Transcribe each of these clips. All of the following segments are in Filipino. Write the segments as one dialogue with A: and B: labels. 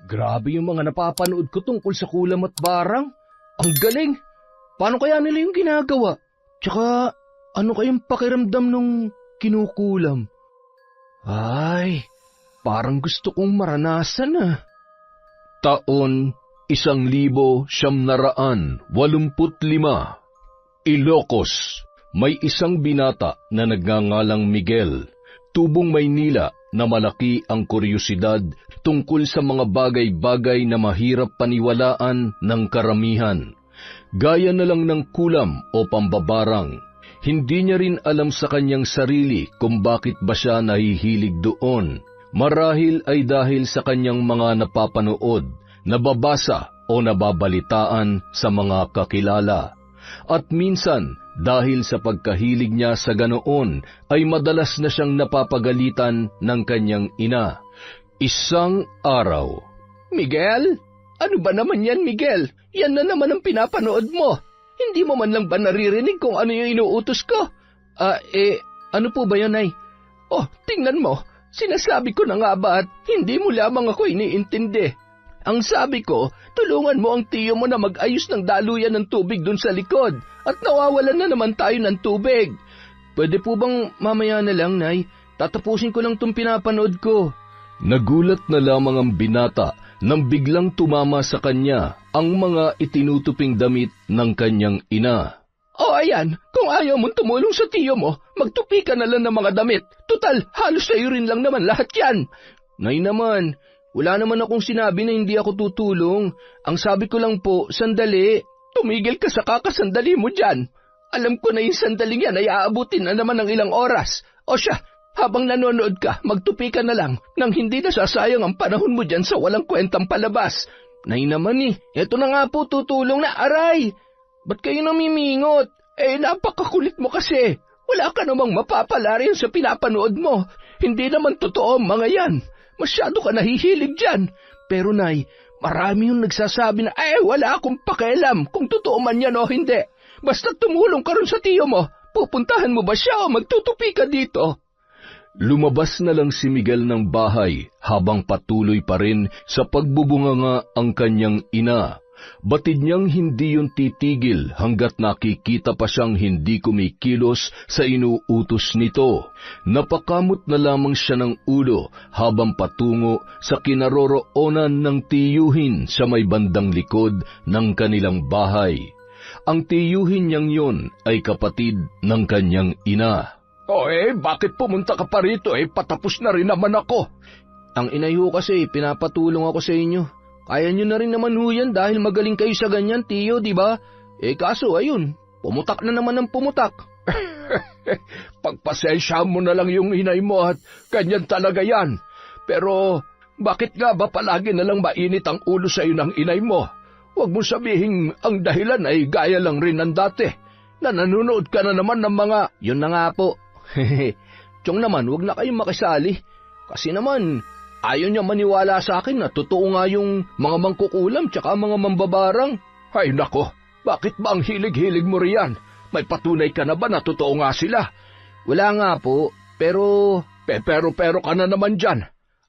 A: Grabe yung mga napapanood ko tungkol sa kulam at barang. Ang galing! Paano kaya nila yung ginagawa? Tsaka, ano kayang pakiramdam nung kinukulam? Ay, parang gusto kong maranasan ah.
B: Taon 1985. Ilocos, may isang binata na nagngangalang Miguel, tubong Maynila, na malaki ang kuryosidad tungkol sa mga bagay-bagay na mahirap paniwalaan ng karamihan. Gaya na lang ng kulam o pambabarang. Hindi niya rin alam sa kanyang sarili kung bakit ba siya nahihilig doon. Marahil ay dahil sa kanyang mga napapanood, nababasa o nababalitaan sa mga kakilala. At minsan, dahil sa pagkahilig niya sa ganoon, ay madalas na siyang napapagalitan ng kanyang ina. Isang araw,
A: Miguel? Ano ba naman yan, Miguel? Yan na naman ang pinapanood mo. Hindi mo man lang ba naririnig kung ano yung inuutos ko? Ano po ba yun, Nay? Oh, tingnan mo. Sinasabi ko na nga ba at hindi mo lamang ako iniintindi. Ang sabi ko, tulungan mo ang tiyo mo na mag-ayos ng daluyan ng tubig dun sa likod at nawawalan na naman tayo ng tubig. Pwede po bang mamaya na lang, Nay? Tatapusin ko lang tong pinapanood ko.
B: Nagulat na lamang ang binata nang biglang tumama sa kanya ang mga itinutuping damit ng kanyang ina.
A: Oh, ayan. Kung ayaw mong tumulong sa tiyo mo, magtupi ka na lang ng mga damit. Tutal, halos sa'yo rin lang naman lahat yan. Nay naman, wala naman akong sinabi na hindi ako tutulong. Ang sabi ko lang po, sandali. Tumigil ka sa kakasandali mo dyan. Alam ko na yung sandaling yan ay aabutin na naman ng ilang oras. O siya, habang nanonood ka, magtupi ka na lang nang hindi nasasayang ang panahon mo dyan sa walang kwentang palabas. Nay naman eto na nga po tutulong na, aray! Ba't kayo namimingot? Napakakulit mo kasi. Wala ka namang mapapala rin sa pinapanood mo. Hindi naman totoo ang mga yan. Masyado ka nahihilig dyan. Pero Nay, marami yung nagsasabi na, wala akong pakialam kung totoo man yan o hindi. Basta tumulong ka rin sa tiyo mo. Pupuntahan mo ba siya o magtutupi ka dito?
B: Lumabas na lang si Miguel ng bahay habang patuloy pa rin sa pagbubunganga ang kanyang ina. Batid niyang hindi yun titigil hanggat nakikita pa siyang hindi kumikilos sa inuutos nito. Napakamot na lamang siya ng ulo habang patungo sa kinaroroonan ng tiyuhin sa may bandang likod ng kanilang bahay. Ang tiyuhin niyang yun ay kapatid ng kanyang ina.
A: Bakit pumunta ka pa rito? Patapos na rin naman ako. Ang inay ho kasi, pinapatulong ako sa inyo. Kaya nyo na rin naman ho yan dahil magaling kayo sa ganyan, tiyo, di ba? Kaso, ayun, pumutak na naman ang pumutak. Pagpasensya mo na lang yung inay mo at ganyan talaga yan. Pero, bakit nga ba palagi na lang mainit ang ulo sa iyo ng inay mo? Huwag mo sabihin ang dahilan ay gaya lang rin ng dati, na nanonood ka na naman ng mga... Yun na nga po. Tiyong naman, huwag na kayong makisali. Kasi naman... Ayaw niya maniwala sa akin na totoo nga yung mga mangkukulam tsaka mga mambabarang. Ay nako, bakit ba ang hilig-hilig mo riyan? May patunay ka na ba na totoo nga sila? Wala nga po, pero... Pero ka na naman dyan.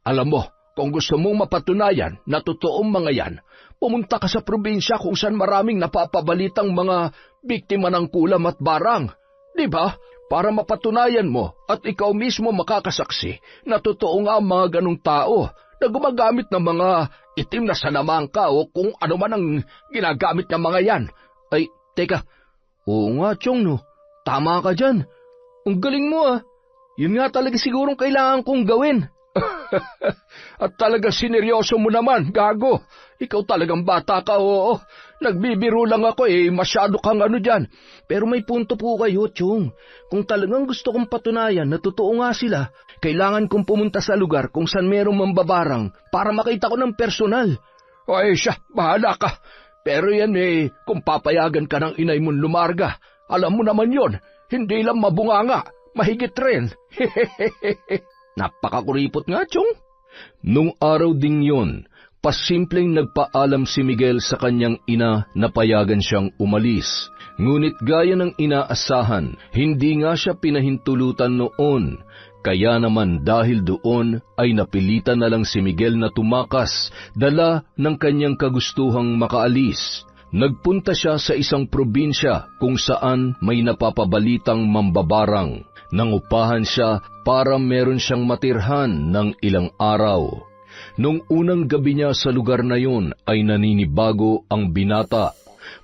A: Alam mo, kung gusto mong mapatunayan na totoong mga yan, pumunta ka sa probinsya kung saan maraming napapabalitang mga biktima ng kulam at barang. Diba? Para mapatunayan mo at ikaw mismo makakasaksi na totoo nga ang mga ganong tao na gumagamit ng mga itim na salamangka o kung ano man ang ginagamit ng mga yan. Ay, teka, oo nga, Chong, no? Tama ka dyan. Ang galing mo ah. Yun nga talaga sigurong kailangan kong gawin. At talaga sineryoso mo naman, gago. Ikaw talagang bata ka, oo. Nagbibiro lang ako masyado kang ano dyan. Pero may punto po kayo, Chong. Kung talagang gusto kong patunayan na totoo nga sila, kailangan kong pumunta sa lugar kung saan merong mambabarang para makita ko ng personal. Ay siya, bahala ka. Pero yan kung papayagan ka ng inay mong lumarga, alam mo naman yon, hindi lang mabunganga, mahigit rin. Napakakuripot nga, Chong.
B: Nung araw ding yon, pasimpleng nagpaalam si Miguel sa kanyang ina na payagan siyang umalis. Ngunit gaya ng inaasahan, hindi nga siya pinahintulutan noon. Kaya naman dahil doon ay napilitan na lang si Miguel na tumakas, dala ng kanyang kagustuhang makaalis. Nagpunta siya sa isang probinsya kung saan may napapabalitang mambabarang. Nangupahan siya para meron siyang matirhan ng ilang araw. Nung unang gabi niya sa lugar na yun ay naninibago ang binata.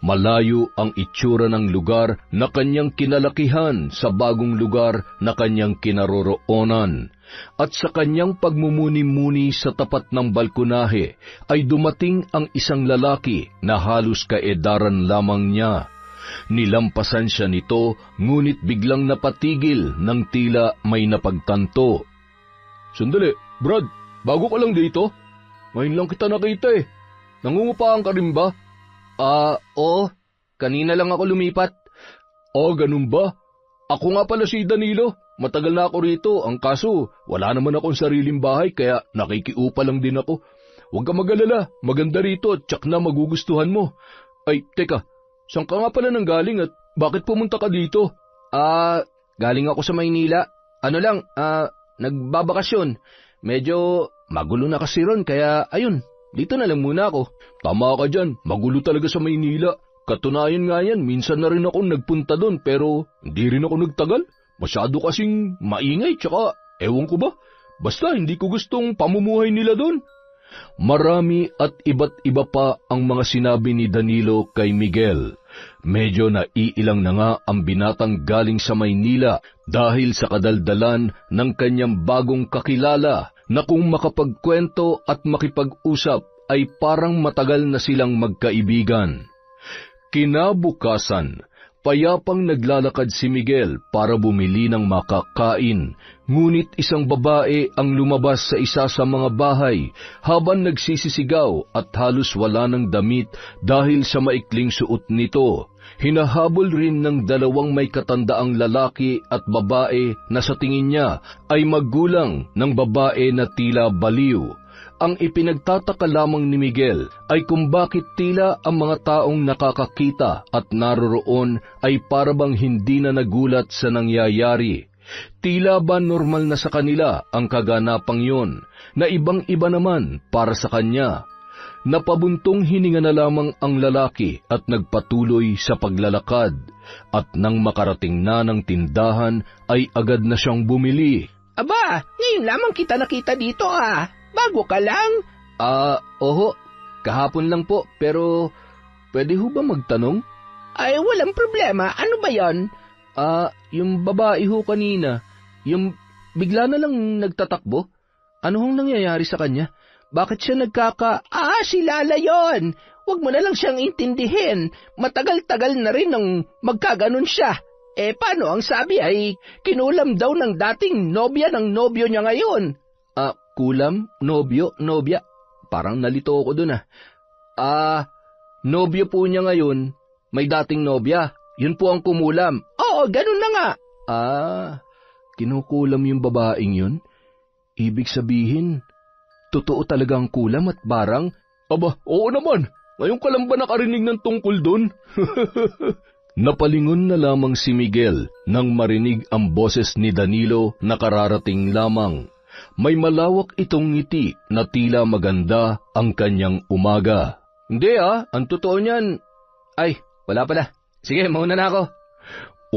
B: Malayo ang itsura ng lugar na kanyang kinalakihan sa bagong lugar na kanyang kinaroroonan. At sa kanyang pagmumuni-muni sa tapat ng balkonahe ay dumating ang isang lalaki na halos kaedaran lamang niya. Nilampasan siya nito, ngunit biglang napatigil ng tila may napagtanto. "Sandali, Brad, bago ka lang dito? Ngayon lang kita nakita eh. Nangungupaan ka rin ba?"
C: Oo. Kanina lang ako lumipat.
A: Ganun ba? Ako nga pala si Danilo. Matagal na ako rito. Ang kaso, wala naman akong sariling bahay kaya nakikiupa lang din ako. Huwag ka mag-alala. Maganda rito at tsak na magugustuhan mo. Ay, teka. Saan ka nga pala nanggaling at bakit pumunta ka dito?
C: Galing ako sa Maynila. Nagbabakasyon. Medyo magulo na kasi ron kaya ayun. Dito na lang muna ako.
A: Tama ka dyan, magulo talaga sa Maynila. Katunayan nga yan, minsan na rin ako nagpunta doon pero hindi rin ako nagtagal. Masyado kasing maingay tsaka ewan ko ba. Basta hindi ko gustong pamumuhay nila doon. Marami at iba't iba pa ang mga sinabi ni Danilo kay Miguel. Medyo naiilang na nga ang binatang galing sa Maynila dahil sa kadaldalan ng kanyang bagong kakilala na kung makapagkwento at makipag-usap ay parang matagal na silang magkaibigan. Kinabukasan, payapang naglalakad si Miguel para bumili ng makakain, ngunit isang babae ang lumabas sa isa sa mga bahay habang nagsisisigaw at halos wala ng damit dahil sa maikling suot nito. Hinahabol rin ng dalawang may katandaang lalaki at babae na sa tingin niya ay magulang ng babae na tila baliw. Ang ipinagtataka lamang ni Miguel ay kung bakit tila ang mga taong nakakakita at naroroon ay parabang hindi na nagulat sa nangyayari. Tila ba normal na sa kanila ang kaganapang yon, na ibang-iba naman para sa kanya. Napabuntong hininga na lamang ang lalaki at nagpatuloy sa paglalakad, at nang makarating na ng tindahan ay agad na siyang bumili.
D: Aba, ngayon lamang kita nakita dito Bago ka lang?
C: Oho, kahapon lang po, pero pwede ho ba magtanong?
D: Ay, walang problema. Ano ba yan?
C: Yung babae ho kanina, yung bigla na lang nagtatakbo. Ano hong nangyayari sa kanya? Bakit siya
D: si Lala yon. Huwag mo na lang siyang intindihin. Matagal-tagal na rin nang magkaganon siya. Paano ang sabi ay kinulam daw ng dating nobya ng nobyo niya ngayon?
C: Kulam? Nobyo? Nobya? Parang nalito ako dun nobyo po niya ngayon, may dating nobya. Yun po ang kumulam.
D: Oo, ganun na nga.
C: Kinukulam yung babaeng yun? Ibig sabihin, totoo talaga ang kulam at barang?
A: Aba, oo naman. Ngayon ka lang ba nakarinig ng tungkol dun?
B: Napalingon na lamang si Miguel nang marinig ang boses ni Danilo na kararating lamang. May malawak itong ngiti na tila maganda ang kanyang umaga.
C: Hindi ang totoo niyan. Ay, wala pala. Sige, mauna na ako.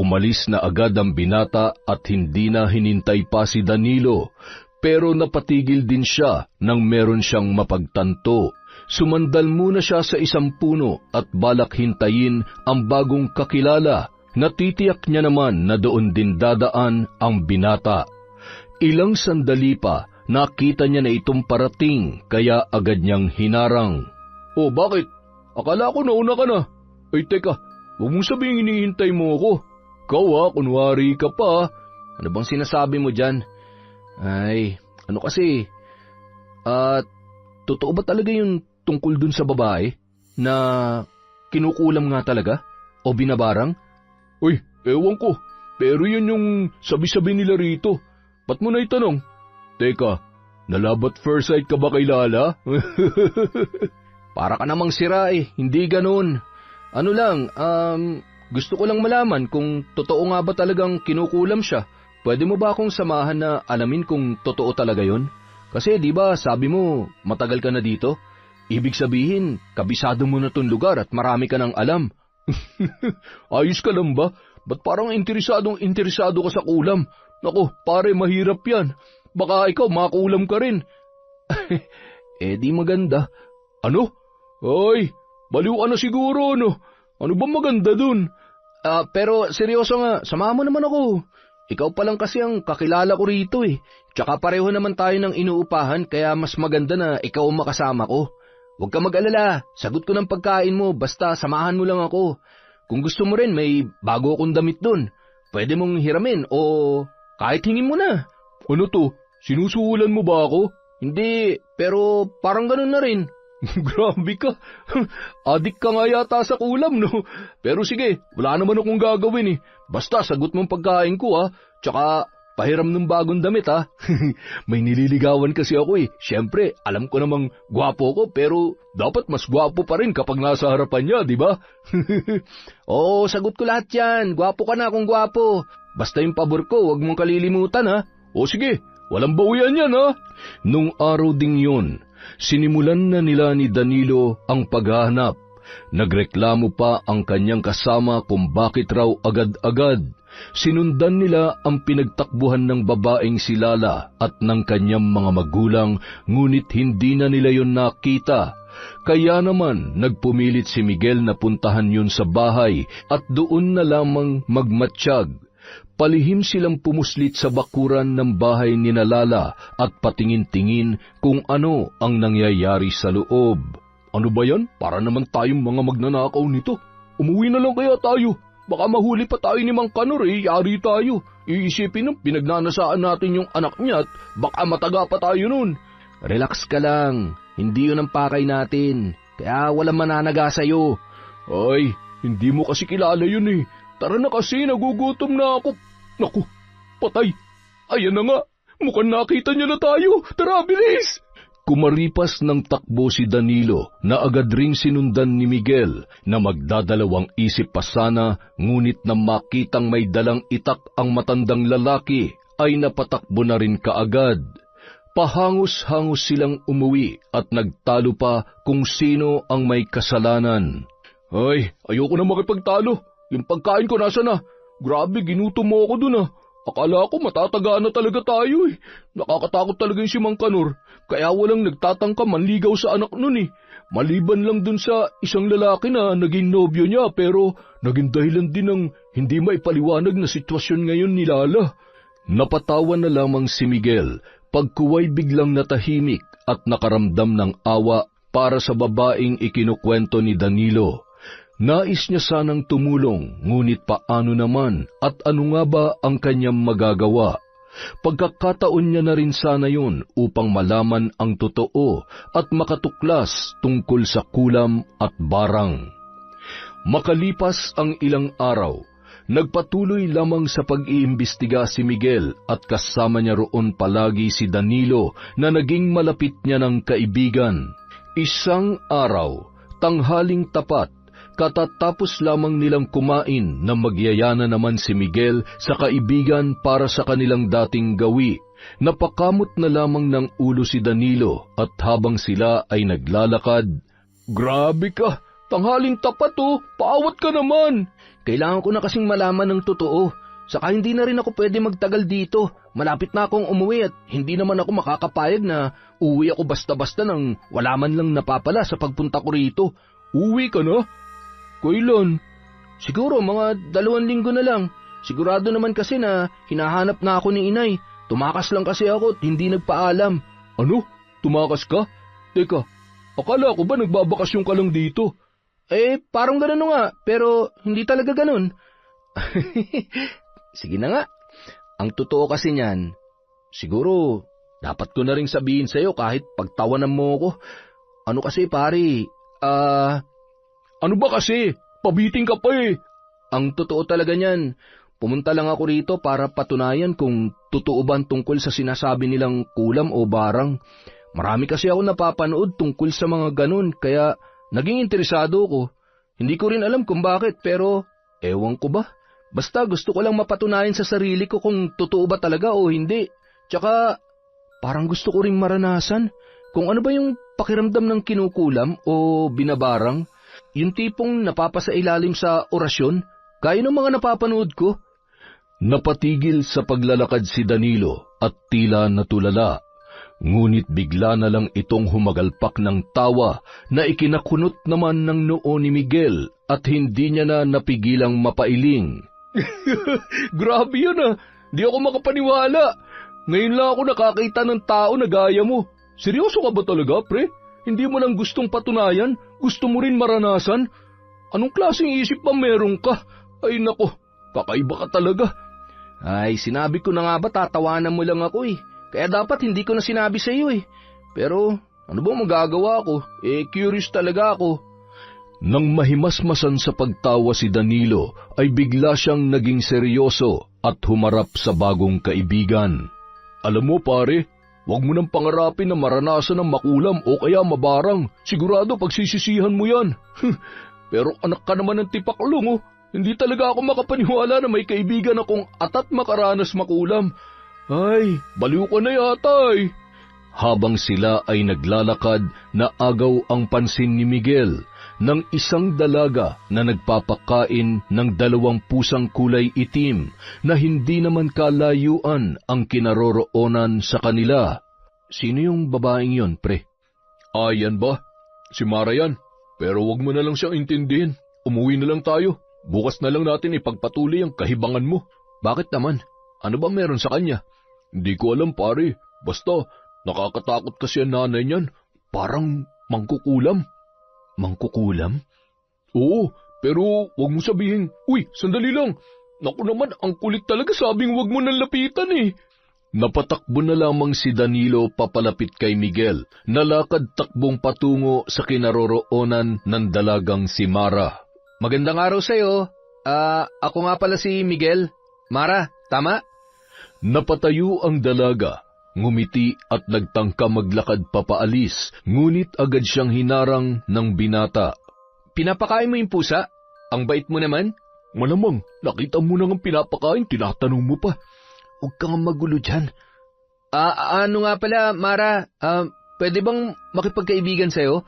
B: Umalis na agad ang binata at hindi na hinintay pa si Danilo, pero napatigil din siya nang meron siyang mapagtanto. Sumandal muna siya sa isang puno at balak hintayin ang bagong kakilala. Natitiyak niya naman na doon din dadaan ang binata. Ilang sandali pa, nakita niya na itong parating, kaya agad niyang hinarang.
A: Oh, bakit? Akala ko nauna ka na. Ay, teka, huwag mong sabihin hinihintay mo ako. Ikaw kunwari ka pa.
C: Ano bang sinasabi mo dyan? Ay, ano kasi? Totoo ba talaga yung tungkol dun sa babae na kinukulam nga talaga? O binabarang?
A: Uy, ewan ko. Pero yun yung sabi-sabi nila rito. Ba't mo na itanong? Teka, nalabat first sight ka ba kay Lala?
C: Para ka namang sira hindi ganun. Ano lang, gusto ko lang malaman kung totoo nga ba talagang kinukulam siya pwede mo ba akong samahan na alamin kung totoo talaga yon? Kasi di ba sabi mo matagal ka na dito? Ibig sabihin, kabisado mo na tong lugar at marami ka nang alam. Ayos ka lang ba? Ba't parang interesado ka sa kulam? Naku, pare, mahirap yan. Baka ikaw makulam ka rin. Di maganda. Ano? Ay, baliw ka na siguro, no? Ano ba maganda dun? Pero seryoso nga, samahan mo naman ako. Ikaw pa lang kasi ang kakilala ko rito eh. Tsaka pareho naman tayo ng inuupahan, kaya mas maganda na ikaw ang makasama ko. Huwag ka mag-alala, sagot ko ng pagkain mo, basta samahan mo lang ako. Kung gusto mo rin, may bago akong damit dun. Pwede mong hiramin o kahit hingin mo na. Ano to? Sinusuhulan mo ba ako? Hindi, pero parang ganun na rin. Grabe ka. Adik ka nga yata sa kulam, no? Pero sige, wala naman akong gagawin eh. Basta sagot mong pagkain ko, ha? Tsaka pahiram ng bagong damit, ha? May nililigawan kasi ako eh. Siyempre, alam ko namang gwapo ko, pero dapat mas gwapo pa rin kapag nasa harapan niya, di ba? Oo, sagot ko lahat yan. Gwapo ka na kung gwapo. Basta yung pabor ko, huwag mong kalilimutan, ha? O sige, walang bawian yan, ha?
B: Nung araw ding yun, sinimulan na nila ni Danilo ang paghahanap. Nagreklamo pa ang kanyang kasama kung bakit raw agad-agad sinundan nila ang pinagtakbuhan ng babaeng si Lala at ng kanyang mga magulang, ngunit hindi na nila yon nakita. Kaya naman nagpumilit si Miguel na puntahan yun sa bahay at doon na lamang magmatsyag. Palihim silang pumuslit sa bakuran ng bahay ni Lala at patingin-tingin kung ano ang nangyayari sa loob. Ano ba yan? Para naman tayong mga magnanakaw nito. Umuwi na lang kaya tayo. Baka mahuli pa tayo ni Mang Kanor yari tayo. Iisipin ng pinagnanasaan natin yung anak niya at baka mataga pa tayo nun.
C: Relax ka lang. Hindi yun ang pakay natin. Kaya walang mananaga sa'yo.
A: Ay, hindi mo kasi kilala yun eh. Tara na kasi, nagugutom na ako. Naku, patay. Ayan na nga, mukhang nakita niya na tayo. Tara, bilis!
B: Kumaripas ng takbo si Danilo na agad ring sinundan ni Miguel na magdadalawang isip pa sana, ngunit na makitang may dalang itak ang matandang lalaki ay napatakbo na rin kaagad. Pahangos-hangos silang umuwi at nagtalo pa kung sino ang may kasalanan.
A: Ay, ayoko na makipagtalo. Yung pagkain ko nasa na. Grabe, ginutom mo ako dun ah. Akala ko matatagaan na talaga tayo eh. Nakakatakot talaga yung si Mang Kanor. Kaya walang nagtatangka manligaw sa anak nun eh. Maliban lang dun sa isang lalaki na naging nobyo niya, pero naging dahilan din ng hindi maipaliwanag na sitwasyon ngayon ni Lala.
B: Napatawa na lamang si Miguel pagkuway biglang natahimik at nakaramdam ng awa para sa babaeng ikinukwento ni Danilo. Nais niya sanang tumulong, ngunit paano naman at ano nga ba ang kanyang magagawa? Pagkakataon niya na rin sana yun upang malaman ang totoo at makatuklas tungkol sa kulam at barang. Makalipas ang ilang araw, nagpatuloy lamang sa pag-iimbestiga si Miguel at kasama niya roon palagi si Danilo na naging malapit niya ng kaibigan. Isang araw, tanghaling tapat, katatapos lamang nilang kumain na magyayana naman si Miguel sa kaibigan para sa kanilang dating gawi. Napakamot na lamang ng ulo si Danilo at habang sila ay naglalakad,
A: Grabe ka! Tanghaling tapat oh! Paawat ka naman!
C: Kailangan ko na kasing malaman ng totoo. Saka hindi na rin ako pwede magtagal dito. Malapit na akong umuwi at hindi naman ako makakapayag na uwi ako basta-basta nang wala man lang napapala sa pagpunta ko rito.
A: Uwi ka na? Kailan?
C: Siguro mga 2 linggo na lang. Sigurado naman kasi na hinahanap na ako ni inay. Tumakas lang kasi ako at hindi nagpaalam.
A: Ano? Tumakas ka? Teka, akala ko ba nagbabakasyon ka lang dito?
C: Parang ganun nga, pero hindi talaga ganun. Sige na nga. Ang totoo kasi niyan, siguro dapat ko na rin sabihin sa'yo kahit pagtawanan mo ako. Ano kasi pare,
A: Ano ba kasi? Pabiting ka pa eh.
C: Ang totoo talaga niyan, pumunta lang ako rito para patunayan kung totoo ba tungkol sa sinasabi nilang kulam o barang. Marami kasi ako napapanood tungkol sa mga ganun, kaya naging interesado ko. Hindi ko rin alam kung bakit, pero ewan ko ba, Basta gusto ko lang mapatunayan sa sarili ko kung totoo ba talaga o hindi. Tsaka, parang gusto ko rin maranasan kung ano ba yung pakiramdam ng kinukulam o binabarang. Yung tipong napapasailalim sa orasyon, gaya ng mga napapanood ko.
B: Napatigil sa paglalakad si Danilo at tila natulala. Ngunit bigla na lang itong humagalpak ng tawa na ikinakunot naman ng noo ni Miguel at hindi niya na napigilang mapailing.
A: Grabe yun ah. Di ako makapaniwala. Ngayon lang ako nakakita ng tao na gaya mo. Seryoso ka ba talaga, pre? Hindi mo lang gustong patunayan? Gusto mo rin maranasan? Anong klaseng isip ba meron ka? Ay nako, kakaiba ka talaga.
C: Ay, sinabi ko na nga ba tatawanan mo lang ako eh. Kaya dapat hindi ko na sinabi sa iyo eh. Pero ano bang magagawa ko? Curious talaga ako.
B: Nang mahimasmasan sa pagtawa si Danilo, ay bigla siyang naging seryoso at humarap sa bagong kaibigan.
A: Alam mo pare, huwag mo nang pangarapin na maranasan ng makulam o kaya mabarang. Sigurado pagsisisihan mo yan. Pero anak ka naman ng tipaklong oh. Hindi talaga ako makapaniwala na may kaibigan akong atat makaranas makulam. Ay, baliw ka na yata eh.
B: Habang sila ay naglalakad, naagaw ang pansin ni Miguel ng isang dalaga na nagpapakain ng 2 pusang kulay itim na hindi naman kalayuan ang kinaroroonan sa kanila.
C: Sino yung babaeng yon, pre?
A: Yan ba? Si Mara yan. Pero wag mo na lang siyang intindihin. Umuwi na lang tayo. Bukas na lang natin ipagpatuloy ang kahibangan mo.
C: Bakit naman?
A: Ano ba meron sa kanya? Hindi ko alam pare. Basta, nakakatakot kasi ang nanay niyan. Parang mangkukulam.
C: Mangkukulam?
A: Oo, pero wag mo sabihin, uy, sandali lang. Naku naman, ang kulit talaga sabing wag mo nang lapitan eh.
B: Napatakbo na lamang si Danilo papalapit kay Miguel, nalakad takbong patungo sa kinaroroonan ng dalagang si Mara.
C: Magandang araw sa'yo. Ako nga pala si Miguel. Mara, tama?
B: Napatayo ang dalaga, ngumiti at nagtangka maglakad papaalis, ngunit agad siyang hinarang ng binata.
C: Pinapakain mo yung pusa? Ang bait mo naman.
A: Malamang, nakita mo nang pinapakain, tinatanong mo pa.
C: Huwag kang magulo dyan. Ano nga pala, Mara, pwede bang makipagkaibigan sa'yo?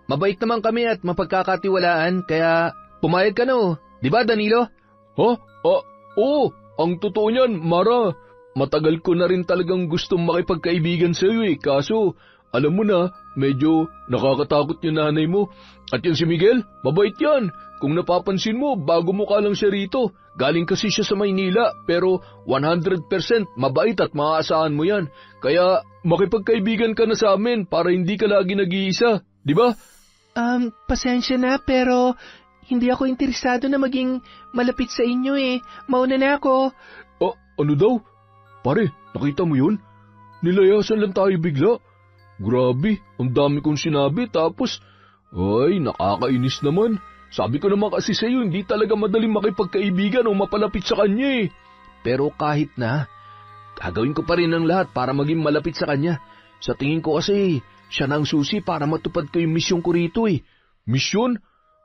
C: Mabait naman kami at mapagkakatiwalaan, kaya pumayag ka na oh. Di ba, Danilo?
A: Oo, ang totoo niyan, Mara. Matagal ko na rin talagang gustong makipagkaibigan sa iyo eh. Kaso, alam mo na, medyo nakakatakot yung nanay mo. At yan si Miguel, mabait yan. Kung napapansin mo, bago mukha lang siya rito. Galing kasi siya sa Maynila, pero 100% mabait at maaasahan mo yan. Kaya makipagkaibigan ka na sa amin para hindi ka lagi nag-iisa, di ba?
D: Pasensya na pero hindi ako interesado na maging malapit sa inyo eh. Mauna na ako.
A: Ano daw? Pare, nakita mo yun? Nilayasan lang tayo bigla. Grabe, ang dami kong sinabi tapos, ay, nakakainis naman. Sabi ko naman kasi sa'yo, hindi talaga madaling makipagkaibigan o mapalapit sa kanya eh.
C: Pero kahit na, gagawin ko pa rin ang lahat para maging malapit sa kanya. Sa tingin ko kasi, siya na ang susi para matupad ko yung misyon ko rito eh.
A: Misyon?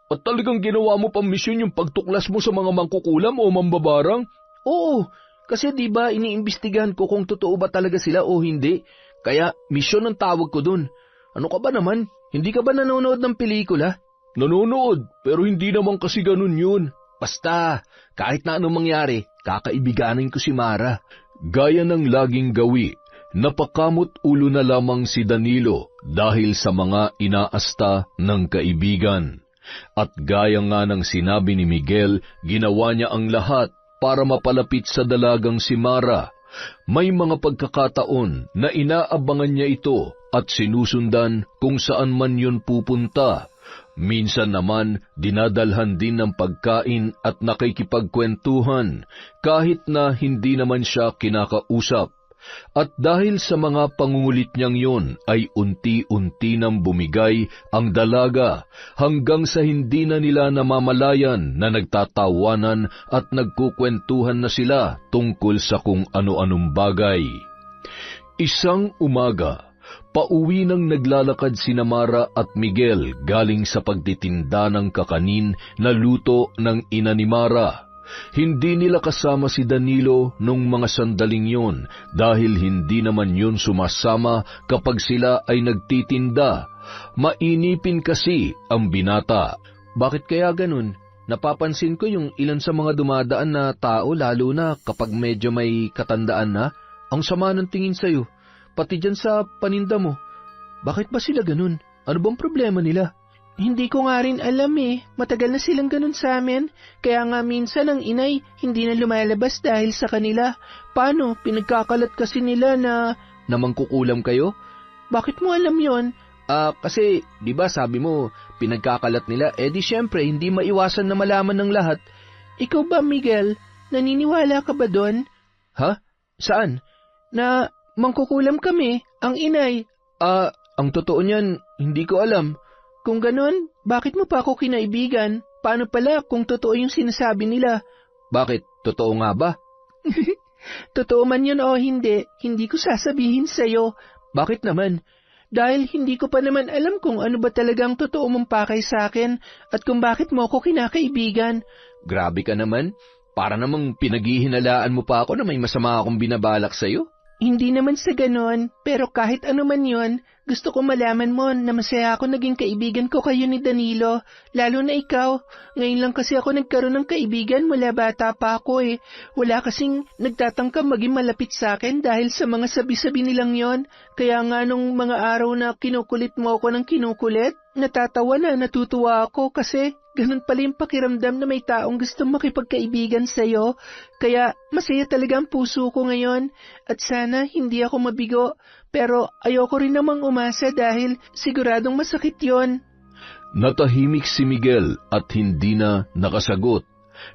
A: At talagang ginawa mo pang misyon yung pagtuklas mo sa mga mangkukulam o mambabarang?
C: Oo, kasi di ba iniimbestigahan ko kung totoo ba talaga sila o hindi. Kaya misyon ang tawag ko dun. Ano ka ba naman? Hindi ka ba nanonood ng pelikula?
A: Nanonood, pero hindi naman kasi ganun yun.
C: Basta, kahit na anong mangyari, kakaibiganin ko si Mara.
B: Gaya ng laging gawi, napakamot ulo na lamang si Danilo dahil sa mga inaasta ng kaibigan. At gaya nga ng sinabi ni Miguel, ginawa niya ang lahat para mapalapit sa dalagang si Mara. May mga pagkakataon na inaabangan niya ito at sinusundan kung saan man yun pupunta. Minsan naman, dinadalhan din ng pagkain at nakikipagkwentuhan kahit na hindi naman siya kinakausap. At dahil sa mga pangungulit niyang yun ay unti-unti nang bumigay ang dalaga hanggang sa hindi na nila namamalayan na nagtatawanan at nagkukwentuhan na sila tungkol sa kung ano-anong bagay. Isang umaga, pauwi nang naglalakad sina Mara at Miguel galing sa pagtitinda ng kakanin na luto ng ina ni Mara. Hindi nila kasama si Danilo nung mga sandaling yun dahil hindi naman yun sumasama kapag sila ay nagtitinda. Mainipin kasi ang binata.
C: Bakit kaya ganun? Napapansin ko yung ilan sa mga dumadaan na tao lalo na kapag medyo may katandaan na, ang sama ng tingin sa'yo, pati dyan sa paninda mo. Bakit ba sila ganun? Ano bang problema nila?
D: Hindi ko nga rin alam eh. Matagal na silang ganun sa amin. Kaya nga minsan ang inay hindi na lumalabas dahil sa kanila. Paano? Pinagkakalat kasi nila na...
C: Namangkukulam kayo?
D: Bakit mo alam yon?
C: Kasi, di ba sabi mo, pinagkakalat nila, di syempre, hindi maiwasan na malaman ng lahat.
D: Ikaw ba, Miguel? Naniniwala ka ba doon?
C: Ha? Saan?
D: Na mangkukulam kami, ang inay.
C: Ang totoo niyan, hindi ko alam.
D: Kung ganun, bakit mo pa ako kinaibigan? Paano pala kung totoo yung sinasabi nila?
C: Bakit? Totoo nga ba?
D: Totoo man yun o hindi ko sasabihin sa'yo.
C: Bakit naman?
D: Dahil hindi ko pa naman alam kung ano ba talagang totoo mong pakay sa akin at kung bakit mo ako kinakaibigan.
C: Grabe ka naman. Para namang pinaghihinalaan mo pa ako na may masama akong binabalak sa'yo.
D: Hindi naman sa ganon, pero kahit ano man yon, gusto ko malaman mo na masaya ako naging kaibigan ko kayo ni Danilo, lalo na ikaw. Ngayon lang kasi ako nagkaroon ng kaibigan mula bata pa ako eh. Wala kasing nagtatangka maging malapit sa akin dahil sa mga sabi-sabi nilang yon. Kaya nga nung mga araw na kinukulit mo ako ng kinukulit, natatawa na natutuwa ako kasi ganun pala yung pakiramdam na may taong gustong makipagkaibigan sa'yo. Kaya masaya talaga ang puso ko ngayon at sana hindi ako mabigo. Pero ayoko rin namang umasa dahil siguradong masakit yon.
B: Natahimik si Miguel at hindi na nakasagot.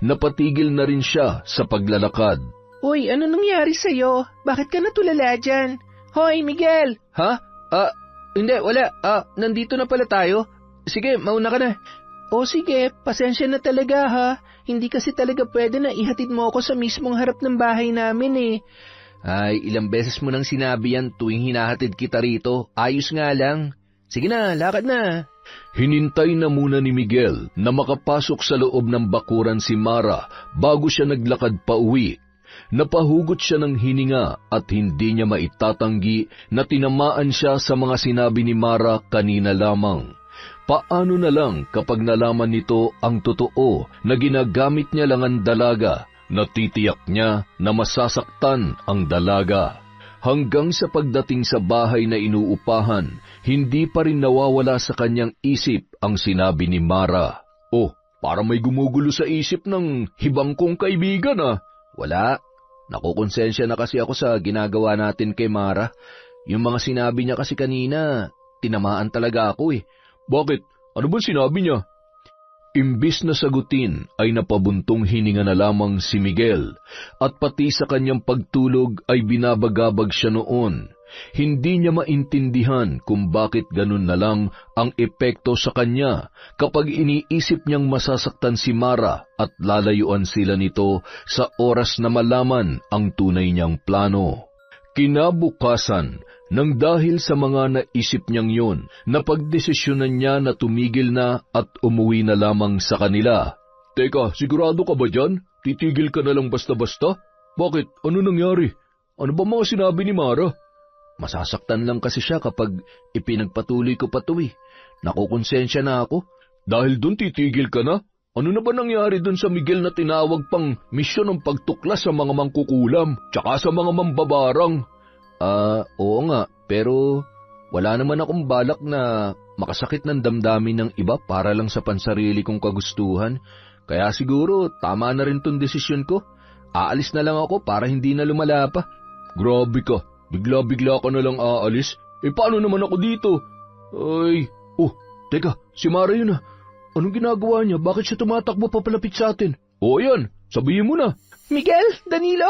B: Napatigil na rin siya sa paglalakad.
D: Uy, ano nangyari sa'yo? Bakit ka natulala dyan? Hoy, Miguel!
C: Ha? Hindi, wala. Nandito na pala tayo. Sige, mauna ka na.
D: O sige, pasensya na talaga ha. Hindi kasi talaga pwede na ihatid mo ako sa mismong harap ng bahay namin eh.
C: Ay, ilang beses mo nang sinabi yan tuwing hinahatid kita rito. Ayos nga lang. Sige na, lakad na.
B: Hinintay na muna ni Miguel na makapasok sa loob ng bakuran si Mara bago siya naglakad pa uwi. Napahugot siya ng hininga at hindi niya maitatanggi na tinamaan siya sa mga sinabi ni Mara kanina lamang. Paano na lang kapag nalaman nito ang totoo na ginagamit niya lang ang dalaga, natitiyak niya na masasaktan ang dalaga. Hanggang sa pagdating sa bahay na inuupahan, hindi pa rin nawawala sa kanyang isip ang sinabi ni Mara. Oh, para may gumugulo sa isip ng hibang kong kaibigan ah.
C: Wala. Nakukonsensya na kasi ako sa ginagawa natin kay Mara. Yung mga sinabi niya kasi kanina, tinamaan talaga ako eh.
B: Bakit? Ano ba sinabi niya? Imbis na sagutin ay napabuntong hininga na lamang si Miguel at pati sa kanyang pagtulog ay binabagabag siya noon. Hindi niya maintindihan kung bakit ganun na lang ang epekto sa kanya kapag iniisip niyang masasaktan si Mara at lalayuan sila nito sa oras na malaman ang tunay niyang plano. Kinabukasan, nang dahil sa mga naisip niyang yun, napagdesisyonan niya na tumigil na at umuwi na lamang sa kanila. Teka, sigurado ka ba dyan? Titigil ka na lang basta-basta? Bakit? Ano nangyari? Ano ba mga sinabi ni Mara?
C: Masasaktan lang kasi siya kapag ipinagpatuloy ko pa ito eh. Nakukonsensya na ako.
B: Dahil dun titigil ka na? Ano na ba nangyari dun sa Miguel na tinawag pang misyon ng pagtuklas sa mga mangkukulam, tsaka sa mga mambabarang?
C: Oo nga, pero wala naman akong balak na makasakit ng damdamin ng iba para lang sa pansarili kong kagustuhan. Kaya siguro tama na rin tong desisyon ko. Aalis na lang ako para hindi na lumala pa.
B: Grabe ka, bigla-bigla ka na lang aalis. Paano naman ako dito? Ay, teka, si Mara yun ah. Anong ginagawa niya? Bakit siya tumatakbo papalapit sa atin? O yan, sabihin mo na.
D: Miguel, Danilo,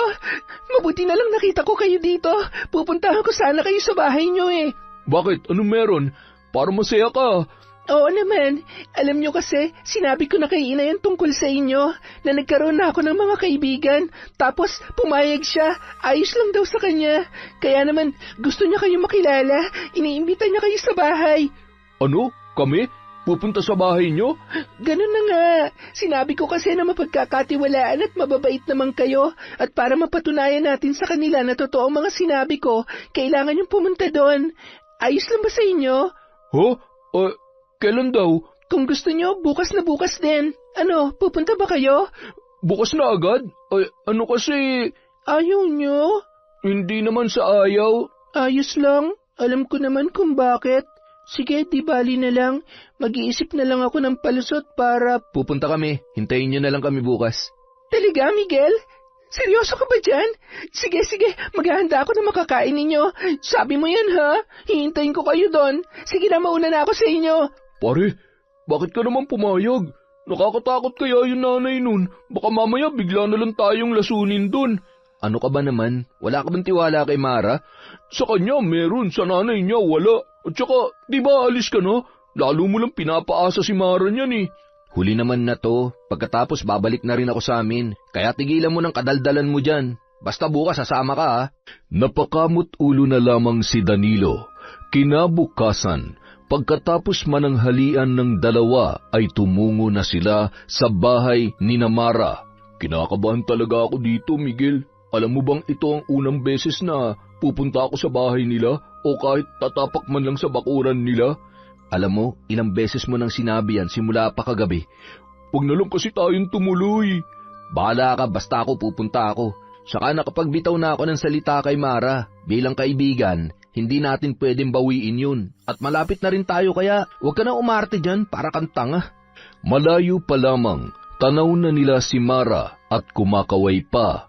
D: mabuti na lang nakita ko kayo dito. Pupuntahan ko sana kayo sa bahay niyo eh.
B: Bakit? Anong meron? Para masaya ka.
D: Oo naman. Alam niyo kasi, sinabi ko na kay Ina yan tungkol sa inyo, na nagkaroon na ako ng mga kaibigan. Tapos, pumayag siya. Ayos lang daw sa kanya. Kaya naman, gusto niya kayo makilala. Iniimbita niya kayo sa bahay.
B: Ano? Kami?
A: Pupunta sa bahay nyo?
D: Ganun na nga. Sinabi ko kasi na mapagkakatiwalaan at mababait naman kayo. At para mapatunayan natin sa kanila na totoo ang mga sinabi ko, kailangan yung pumunta doon. Ayos lang ba sa inyo?
A: Kailan daw?
D: Kung gusto nyo, bukas na bukas din. Ano, pupunta ba kayo?
A: Bukas na agad? Ano kasi...
D: Ayaw nyo?
A: Hindi naman sa ayaw.
D: Ayos lang. Alam ko naman kung bakit. Sige, di bali na lang. Mag-iisip na lang ako ng palusot para...
C: Pupunta kami. Hintayin nyo na lang kami bukas.
D: Talaga, Miguel? Seryoso ka ba dyan? Sige, maghahanda ako na makakain ninyo. Sabi mo yan, ha? Hihintayin ko kayo doon. Sige na, mauna na ako sa inyo.
A: Pare, bakit ka naman pumayag? Nakakatakot kaya yung nanay nun. Baka mamaya bigla na lang tayong lasunin dun.
C: Ano ka ba naman? Wala ka bang tiwala kay Mara?
A: Sa kanya meron, sa nanay niya wala. At saka, di ba alis ka na? Lalo mo lang pinapaasa si Mara niyan eh.
C: Huli naman na to. Pagkatapos babalik na rin ako sa amin. Kaya tigilan mo ng kadaldalan mo dyan. Basta bukas sasama ka ha.
B: Napakamot ulo na lamang si Danilo. Kinabukasan, pagkatapos mananghalian ng dalawa ay tumungo na sila sa bahay ni Mara.
A: Kinakabahan talaga ako dito, Miguel. Alam mo bang ito ang unang beses na pupunta ako sa bahay nila o kahit tatapak man lang sa bakuran nila?
C: Alam mo, ilang beses mo nang sinabi yan simula pa kagabi.
A: Huwag na lang kasi tayong tumuloy.
C: Bahala ka, basta ako pupunta ako. Saka nakapagbitaw na ako ng salita kay Mara. Bilang kaibigan, hindi natin pwedeng bawiin yun. At malapit na rin tayo kaya huwag ka na umarte dyan para kang tanga.
B: Malayo pa lamang, tanaw na nila si Mara at kumakaway pa.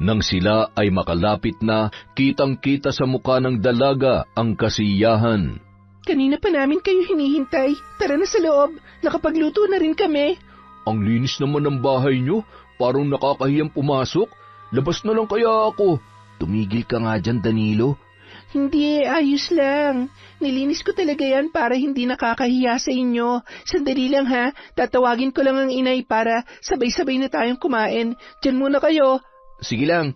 B: Nang sila ay makalapit na, kitang-kita sa mukha ng dalaga ang kasiyahan.
D: Kanina pa namin kayo hinihintay. Tara na sa loob. Nakapagluto na rin kami.
A: Ang linis naman ng bahay nyo. Parang nakakahiyang pumasok. Labas na lang kaya ako.
C: Tumigil ka nga dyan, Danilo.
D: Hindi, ayos lang. Nilinis ko talaga yan para hindi nakakahiya sa inyo. Sandali lang ha. Tatawagin ko lang ang inay para sabay-sabay na tayong kumain. Diyan muna kayo.
C: Sige lang.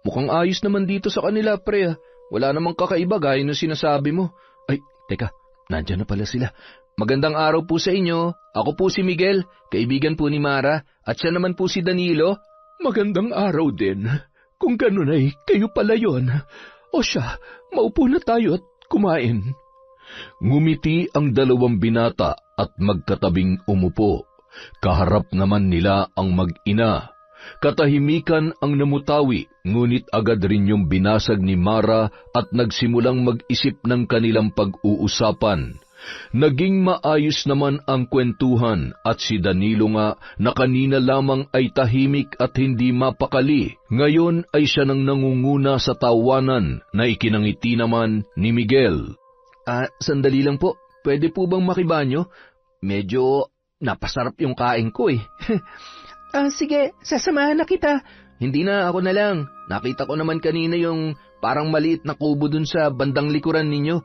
C: Mukhang ayos naman dito sa kanila, pre. Wala namang kakaiba gaya ng sinasabi mo. Ay, teka, nandyan na pala sila. Magandang araw po sa inyo. Ako po si Miguel, kaibigan po ni Mara, at siya naman po si Danilo.
A: Magandang araw din. Kung ganun ay kayo pala yon. O siya, maupo na tayo at kumain.
B: Ngumiti ang dalawang binata at magkatabing umupo. Kaharap naman nila ang mag-ina. Katahimikan ang namutawi, ngunit agad rin yung binasag ni Mara at nagsimulang mag-isip ng kanilang pag-uusapan. Naging maayos naman ang kwentuhan at si Danilo nga na kanina lamang ay tahimik at hindi mapakali. Ngayon ay siya nang nangunguna sa tawanan na ikinangiti naman ni Miguel.
C: Sandali lang po. Pwede po bang makibanyo? Medyo napasarap yung kain ko eh.
D: Sige, sasamahan na kita.
C: Hindi na, ako na lang. Nakita ko naman kanina yung parang maliit na kubo dun sa bandang likuran ninyo.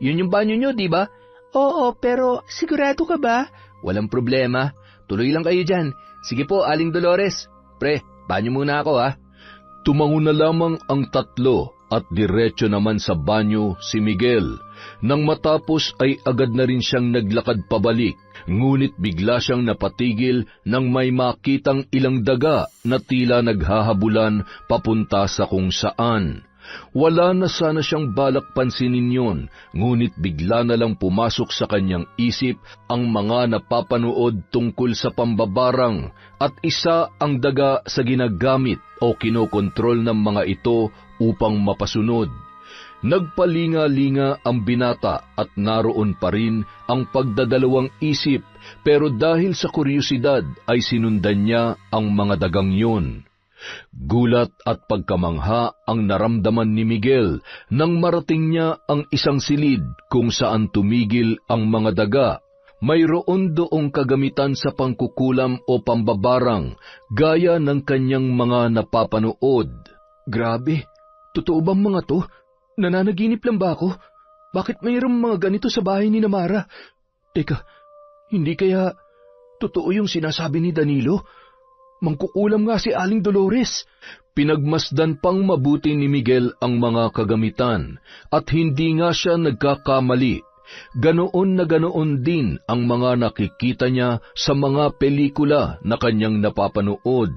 C: Yun yung banyo nyo, di ba?
D: Oo, pero sigurado ka ba?
C: Walang problema. Tuloy lang kayo dyan. Sige po, Aling Dolores. Pre, banyo muna ako ha.
B: Tumango na lamang ang tatlo at diretso naman sa banyo si Miguel. Nang matapos ay agad na rin siyang naglakad pabalik, ngunit bigla siyang napatigil nang may makitang ilang daga na tila naghahabulan papunta sa kung saan. Wala na sana siyang balak pansinin yon, ngunit bigla na lang pumasok sa kanyang isip ang mga napapanood tungkol sa pambabarang at isa ang daga sa ginagamit o kinokontrol ng mga ito upang mapasunod. Nagpalinga-linga ang binata at naroon pa rin ang pagdadalawang isip, pero dahil sa kuryosidad ay sinundan niya ang mga dagang yun. Gulat at pagkamangha ang naramdaman ni Miguel nang marating niya ang isang silid kung saan tumigil ang mga daga. Mayroon doong kagamitan sa pangkukulam o pambabarang gaya ng kanyang mga napapanood.
C: Grabe, totoo bang mga to? Nananaginip lang ba ako? Bakit mayroong mga ganito sa bahay ni Mara? Teka, hindi kaya totoo yung sinasabi ni Danilo? Mangkukulam nga si Aling Dolores.
B: Pinagmasdan pang mabuti ni Miguel ang mga kagamitan at hindi nga siya nagkakamali. Ganoon din ang mga nakikita niya sa mga pelikula na kanyang napapanood.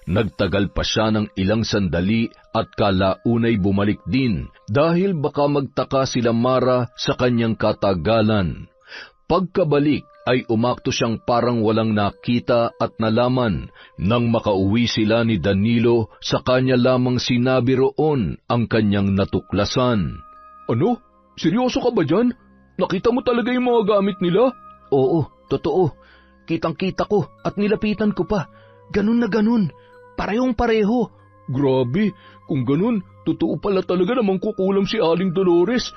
B: Nagtagal pa siya ng ilang sandali at kalaunay bumalik din dahil baka magtaka sila Mara sa kanyang katagalan. Pagkabalik ay umakto siyang parang walang nakita at nalaman. Nang makauwi sila ni Danilo, sa kanya lamang sinabi roon ang kanyang natuklasan.
A: Ano? Seryoso ka ba dyan? Nakita mo talaga yung mga gamit nila?
C: Oo, totoo. Kitang-kita ko at nilapitan ko pa. Ganun na ganun. Parehong-pareho.
A: Grabe, kung ganun, totoo pala talaga namang kukulam si Aling Dolores.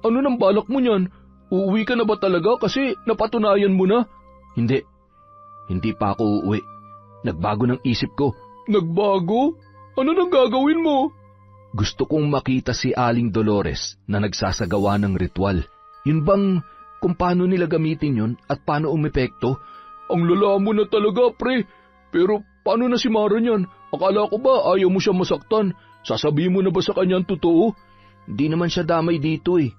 A: Ano nang balak mo niyan? Uuwi ka na ba talaga kasi napatunayan mo na?
C: Hindi pa ako uuwi. Nagbago ng isip ko.
A: Nagbago? Ano nang gagawin mo?
C: Gusto kong makita si Aling Dolores na nagsasagawa ng ritual. Yun bang kung paano nila gamitin yun at paano umepekto?
A: Ang lala mo na talaga, pre. Pero paano na si Mara niyan? Akala ko ba ayaw mo siya masaktan? Sasabihin mo na ba sa kanya ang totoo?
C: Di naman siya damay dito eh.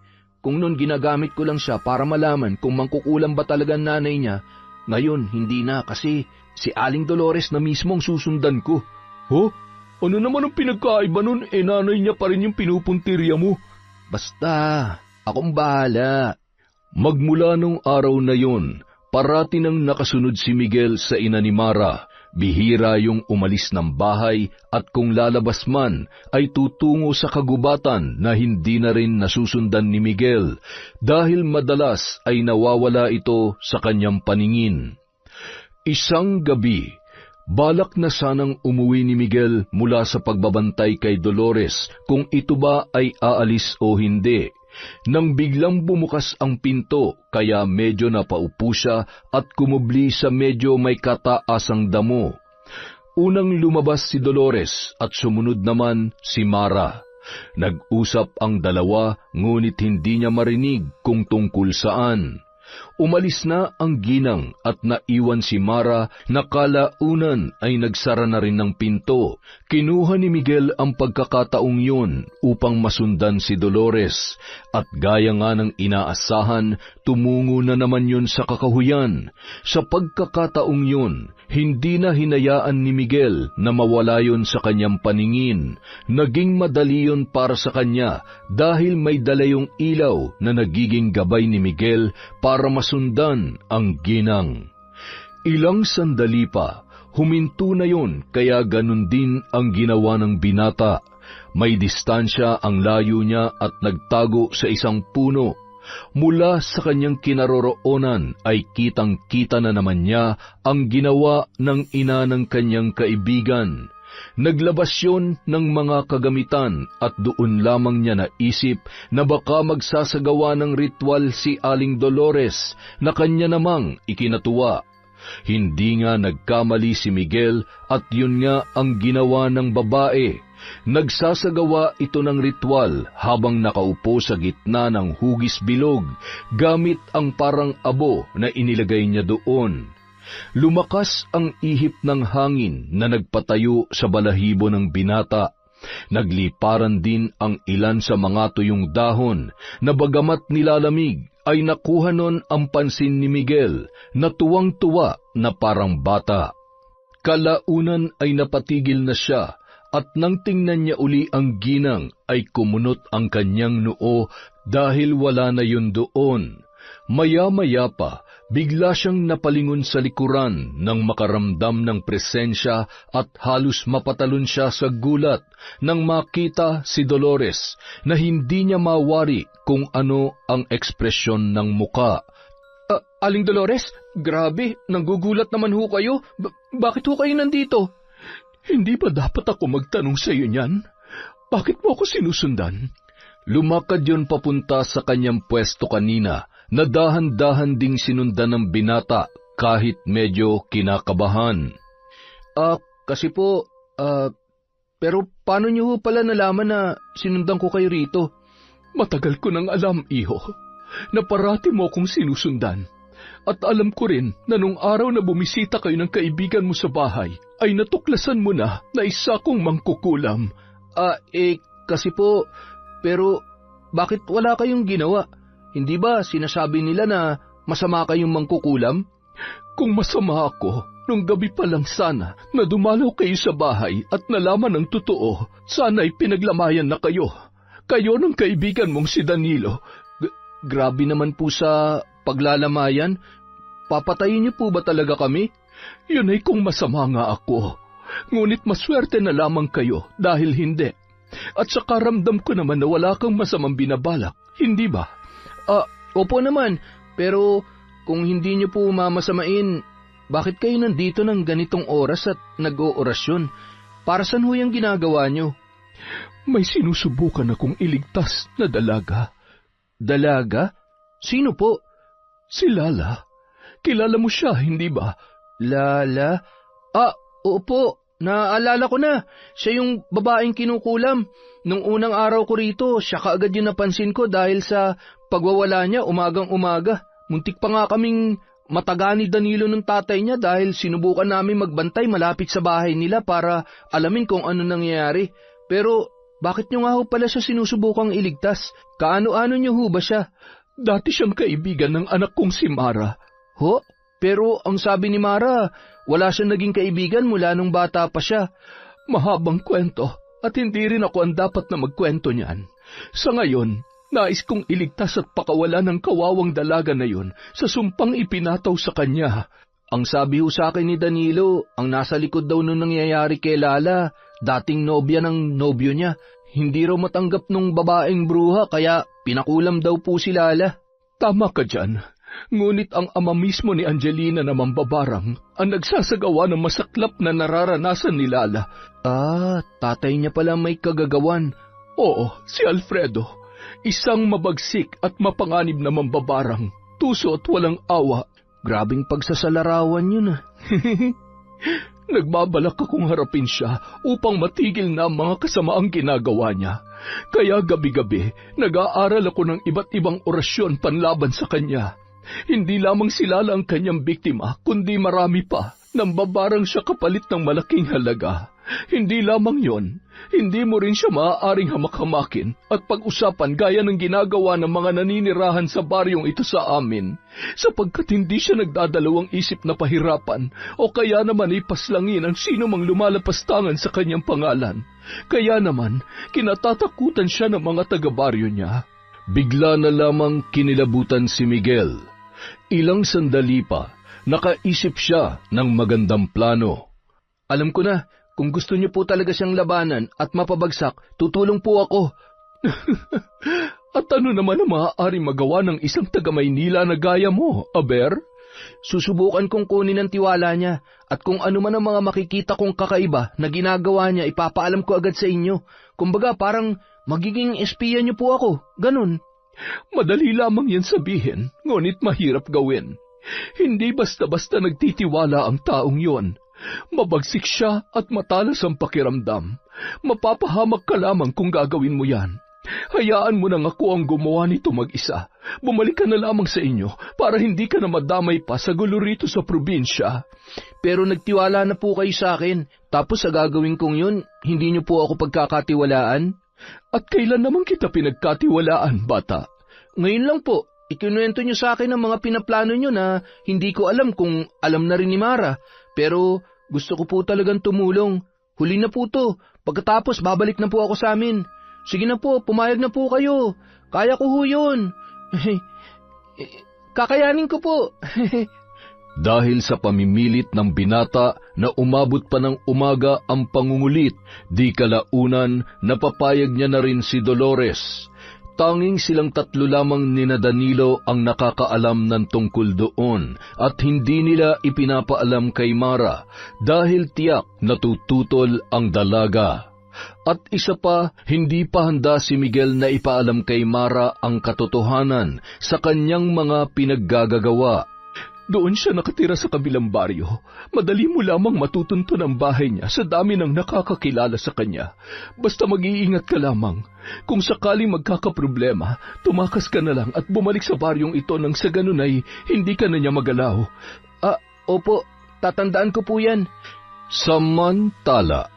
C: Kung noon ginagamit ko lang siya para malaman kung mangkukulam ba talaga ang nanay niya, ngayon hindi na kasi si Aling Dolores na mismo ang susundan ko.
A: Huh? Ano naman ang pinagkaiba nun? Nanay niya pa rin yung pinupuntirya mo.
C: Basta, akong bahala.
B: Magmula nung araw na yon, parati nang nakasunod si Miguel sa ina ni Mara. Bihira yung umalis ng bahay at kung lalabas man ay tutungo sa kagubatan na hindi na rin nasusundan ni Miguel dahil madalas ay nawawala ito sa kanyang paningin. Isang gabi, balak na sanang umuwi ni Miguel mula sa pagbabantay kay Dolores kung ito ba ay aalis o hindi. Nang biglang bumukas ang pinto, kaya medyo napaupo siya at kumubli sa medyo may kataasang damo. Unang lumabas si Dolores at sumunod naman si Mara. Nag-usap ang dalawa ngunit hindi niya marinig kung tungkol saan. Umalis na ang ginang at naiwan si Mara na kalaunan ay nagsara na rin ng pinto. Kinuha ni Miguel ang pagkakataong yun upang masundan si Dolores at gaya nga ng inaasahan, tumungo na naman yun sa kakahuyan. Sa pagkakataong yun, hindi na hinayaan ni Miguel na mawala yun sa kanyang paningin. Naging madali yun para sa kanya dahil may dala yung ilaw na nagiging gabay ni Miguel para masundan ang ginang. Ilang sandali pa, huminto na yun kaya ganun din ang ginawa ng binata. May distansya ang layo niya at nagtago sa isang puno. Mula sa kanyang kinaroroonan ay kitang-kita na naman niya ang ginawa ng ina ng kanyang kaibigan. Naglabas yun ng mga kagamitan at doon lamang niya naisip na baka magsasagawa ng ritual si Aling Dolores na kanya namang ikinatuwa. Hindi nga nagkamali si Miguel at yun nga ang ginawa ng babae. Nagsasagawa ito ng ritual habang nakaupo sa gitna ng hugis bilog gamit ang parang abo na inilagay niya doon. Lumakas ang ihip ng hangin na nagpatayo sa balahibo ng binata. Nagliparan din ang ilan sa mga tuyong dahon na bagamat nilalamig ay nakuha nun ang pansin ni Miguel na tuwang-tuwa na parang bata. Kalaunan ay napatigil na siya at nang tingnan niya uli ang ginang ay kumunot ang kanyang noo dahil wala na yun doon. Maya-maya pa, bigla siyang napalingon sa likuran nang makaramdam ng presensya at halos mapatalon siya sa gulat nang makita si Dolores na hindi niya mawari kung ano ang ekspresyon ng muka.
A: Aling Dolores, grabe, nanggugulat naman ho kayo. Bakit ho kayo nandito? Hindi ba dapat ako magtanong sa iyo niyan? Bakit mo ako sinusundan?
B: Lumakad yun papunta sa kanyang pwesto kanina na dahan-dahan ding sinundan ng binata kahit medyo kinakabahan.
C: Kasi po, pero paano niyo ho pala nalaman na sinundan ko kayo rito?
A: Matagal ko nang alam, iho, na parati mo akong sinusundan. At alam ko rin na nung araw na bumisita kayo ng kaibigan mo sa bahay, ay natuklasan mo na isa kong mangkukulam.
C: Kasi po, pero bakit wala kayong ginawa? Hindi ba sinasabi nila na masama kayong mangkukulam?
A: Kung masama ako, nung gabi pa lang sana na dumalaw kayo sa bahay at nalaman ang totoo, sana'y pinaglamayan na kayo. Kayo ng kaibigan mong si Danilo.
C: Grabe naman po sa paglalamayan. Papatayin niyo po ba talaga kami?
A: Yun ay kung masama nga ako. Ngunit maswerte na lamang kayo dahil hindi. At saka ramdam ko naman na wala kang masamang binabalak, hindi ba?
C: Opo naman, pero kung hindi niyo po mamasamain, bakit kayo nandito ng ganitong oras at nag-oorasyon? Para saan ho yung ginagawa niyo?
A: May sinusubukan akong iligtas na dalaga.
C: Dalaga? Sino po?
A: Si Lala. Kilala mo siya, hindi ba?
C: Lala? Opo. Naalala ko na. Siya yung babaeng kinukulam. Nung unang araw ko rito, siya kaagad yung napansin ko dahil sa pagwawala niya umagang-umaga. Muntik pa nga kaming mataga ni Danilo ng tatay niya dahil sinubukan namin magbantay malapit sa bahay nila para alamin kung ano nangyayari. Pero bakit niyo nga ho pala siya sinusubukang iligtas? Kaano-ano niyo ho ba siya?
A: Dati siyang kaibigan ng anak kong si Mara.
C: Ho? Pero ang sabi ni Mara, wala siyang naging kaibigan mula nung bata pa siya.
A: Mahabang kwento at hindi rin ako ang dapat na magkwento niyan. Sa ngayon, nais kong iligtas at pakawala ng kawawang dalaga na yun sa sumpang ipinataw sa kanya.
C: Ang sabi ho sa akin ni Danilo, ang nasa likod daw nung nangyayari kay Lala, dating nobya ng nobyo niya. Hindi raw matanggap nung babaeng bruha kaya pinakulam daw po si Lala.
A: Tama ka dyan. Ngunit ang ama mismo ni Angelina na mambabarang ang nagsasagawa ng masaklap na nararanasan ni Lala.
C: Tatay niya pala may kagagawan.
A: Oo, si Alfredo. Isang mabagsik at mapanganib na mambabarang. Tuso at walang awa.
C: Grabing pagsasalarawan yun.
A: Nagbabalak akong harapin siya upang matigil na ang mga kasamaang ginagawa niya. Kaya gabi-gabi, nag-aaral ako ng iba't ibang orasyon panlaban sa kanya. Hindi lamang si Lala ang kanyang biktima, kundi marami pa. Nambabarang siya kapalit ng malaking halaga. Hindi lamang yon, hindi mo rin siya maaaring hamak-hamakin at pag-usapan gaya ng ginagawa ng mga naninirahan sa baryong ito sa amin, sapagkat hindi siya nagdadalawang isip na pahirapan o kaya naman ipaslangin ang sino mang lumalapastangan sa kanyang pangalan. Kaya naman, kinatatakutan siya ng mga taga-baryo niya.
B: Bigla na lamang kinilabutan si Miguel. Ilang sandali pa, nakaisip siya ng magandang plano.
C: Alam ko na, kung gusto niyo po talaga siyang labanan at mapabagsak, tutulong po ako.
A: At ano naman ang maaaring magawa ng isang taga-Maynila na gaya mo, Aber?
C: Susubukan kong kunin ang tiwala niya at kung ano man ang mga makikita kong kakaiba na ginagawa niya, ipapaalam ko agad sa inyo. Kumbaga parang magiging espiya niyo po ako, ganun.
A: Madali lamang yan sabihin, ngunit mahirap gawin. Hindi basta-basta nagtitiwala ang taong yon. Mabagsik siya at matalas ang pakiramdam. Mapapahamak ka lamang kung gagawin mo yan. Hayaan mo nang ako ang gumawa nito mag-isa. Bumalik ka na lamang sa inyo para hindi ka na madamay pa sa gulo rito sa probinsya.
C: Pero nagtiwala na po kayo sa akin. Tapos sa gagawin kong yun, hindi niyo po ako pagkakatiwalaan?
A: At kailan naman kita pinagkatiwalaan, bata?
C: Ngayon lang po. Ikinuwento niyo sa akin ang mga pinaplano niyo na hindi ko alam kung alam na rin ni Mara. Pero gusto ko po talagang tumulong. Huli na po to. Pagkatapos babalik na po ako sa amin. Sige na po, pumayag na po kayo. Kaya ko ho yun. Kakayanin ko po.
B: Dahil sa pamimilit ng binata na umabot pa ng umaga ang pangungulit, di kalaunan napapayag niya na rin si Dolores. Tanging silang tatlo lamang ni Danilo ang nakakaalam ng tungkol doon at hindi nila ipinapaalam kay Mara dahil tiyak natututol ang dalaga. At isa pa, hindi pa handa si Miguel na ipaalam kay Mara ang katotohanan sa kanyang mga pinaggagawa.
A: Doon siya nakatira sa kabilang baryo. Madali mo lamang matutunton ang bahay niya sa dami ng nakakakilala sa kanya. Basta mag-iingat ka lamang. Kung sakaling magkakaproblema, tumakas ka na lang at bumalik sa baryong ito nang sa ganun ay hindi ka na niya magalaw.
C: Opo, tatandaan ko po yan.
B: Samantala,